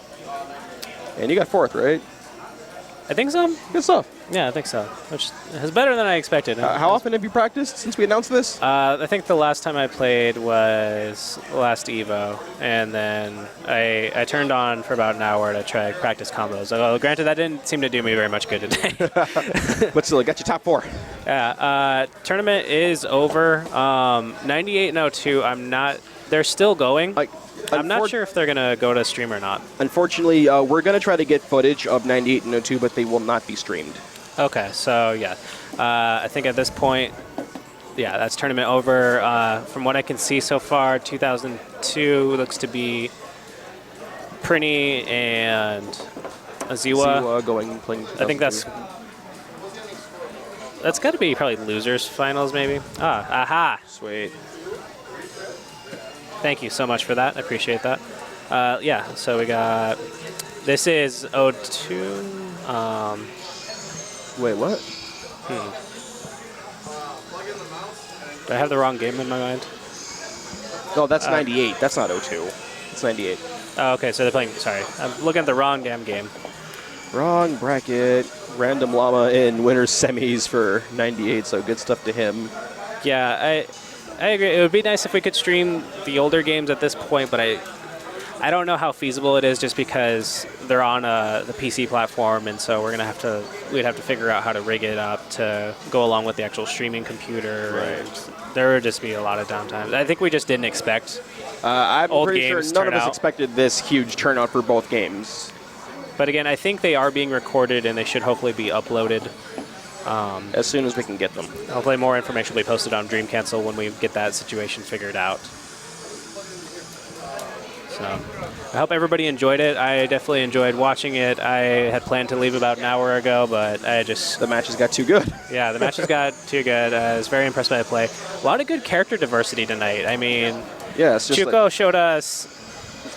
And you got fourth, right? I think so. Good stuff. Yeah, I think so. Which is better than I expected. How often have you practiced since we announced this? I think the last time I played was last Evo, and then I turned on for about an hour to try practice combos. Well, granted, that didn't seem to do me very much good today. But still, it got you top 4. Yeah, tournament is over. 98 and 02, I'm not. They're still going. I'm not sure if they're going to go to stream or not. Unfortunately, we're going to try to get footage of 98 and 02, but they will not be streamed. Okay, so yeah. I think at this point, yeah, that's tournament over. From what I can see so far, 2002 looks to be Prinny and Ziwa. Playing. I think that's got to be probably losers finals maybe. Aha. Sweet. Thank you so much for that. I appreciate that. Yeah, so we got, this is 02. Wait, what? Do I have the wrong game in my mind? No, that's 98. That's not 02. It's 98. Oh, okay, so they're playing, sorry. I'm looking at the wrong damn game. Wrong bracket. Random Llama in winners semis for 98, so good stuff to him. Yeah, I agree. It would be nice if we could stream the older games at this point, but I don't know how feasible it is just because they're on the PC platform, and so we'd have to figure out how to rig it up to go along with the actual streaming computer. Right. There would just be a lot of downtime. I think we just didn't expect I'm old pretty sure games none of turn us out. expected this huge turnout for both games. But again, I think they are being recorded, and they should hopefully be uploaded. As soon as we can get them. Hopefully more information will be posted on Dream Cancel when we get that situation figured out. So I hope everybody enjoyed it. I definitely enjoyed watching it. I had planned to leave about an hour ago, but I just... The matches got too good. Yeah, the matches got too good. I was very impressed by the play. A lot of good character diversity tonight. I mean, yeah, it's just Chuko showed us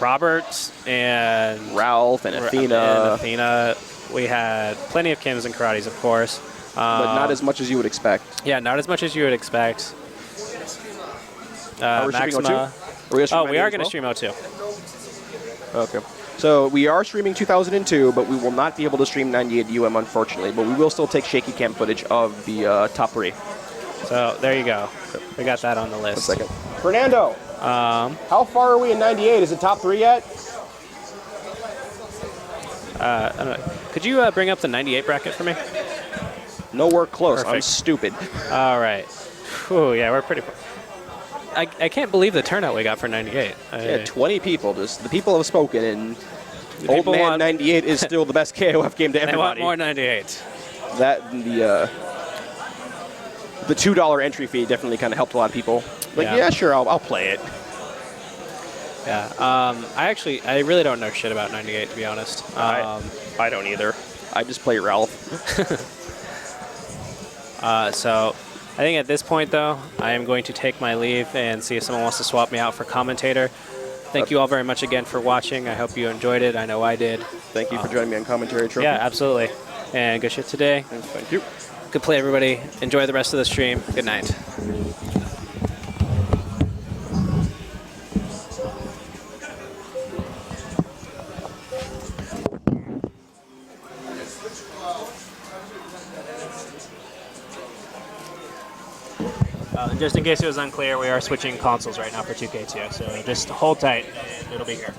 Robert and... Ralph and Athena. We had plenty of Kims and Karates, of course. But not as much as you would expect. Yeah, not as much as you would expect. Are we streaming Maxima. 02? We are going to stream 02. Okay. So we are streaming 2002, but we will not be able to stream 98 UM, unfortunately. But we will still take shaky cam footage of the top 3. So there you go. We got that on the list. A second. Fernando, how far are we in 98? Is it top 3 yet? I don't know. Could you bring up the 98 bracket for me? Nowhere close. Perfect. I'm stupid. All right. Whew, yeah, we're pretty... I can't believe the turnout we got for 98. Yeah, 20 people. Just the people have spoken, and The Old people Man want- 98 is still the best KOF game to They want everybody. more 98. That and the $2 entry fee definitely kind of helped a lot of people. Like, Yeah. yeah, sure, I'll play it. Yeah. I really don't know shit about 98, to be honest. I don't either. I just play Ralph. So I think at this point, though, I am going to take my leave and see if someone wants to swap me out for commentator. Thank you all very much again for watching. I hope you enjoyed it. I know I did. Thank you for joining me on Commentary Trophy. Yeah, absolutely. And good shit today. Thank you. Good play, everybody. Enjoy the rest of the stream. Good night. Just in case it was unclear, we are switching consoles right now for 2K2, so just hold tight and it'll be here.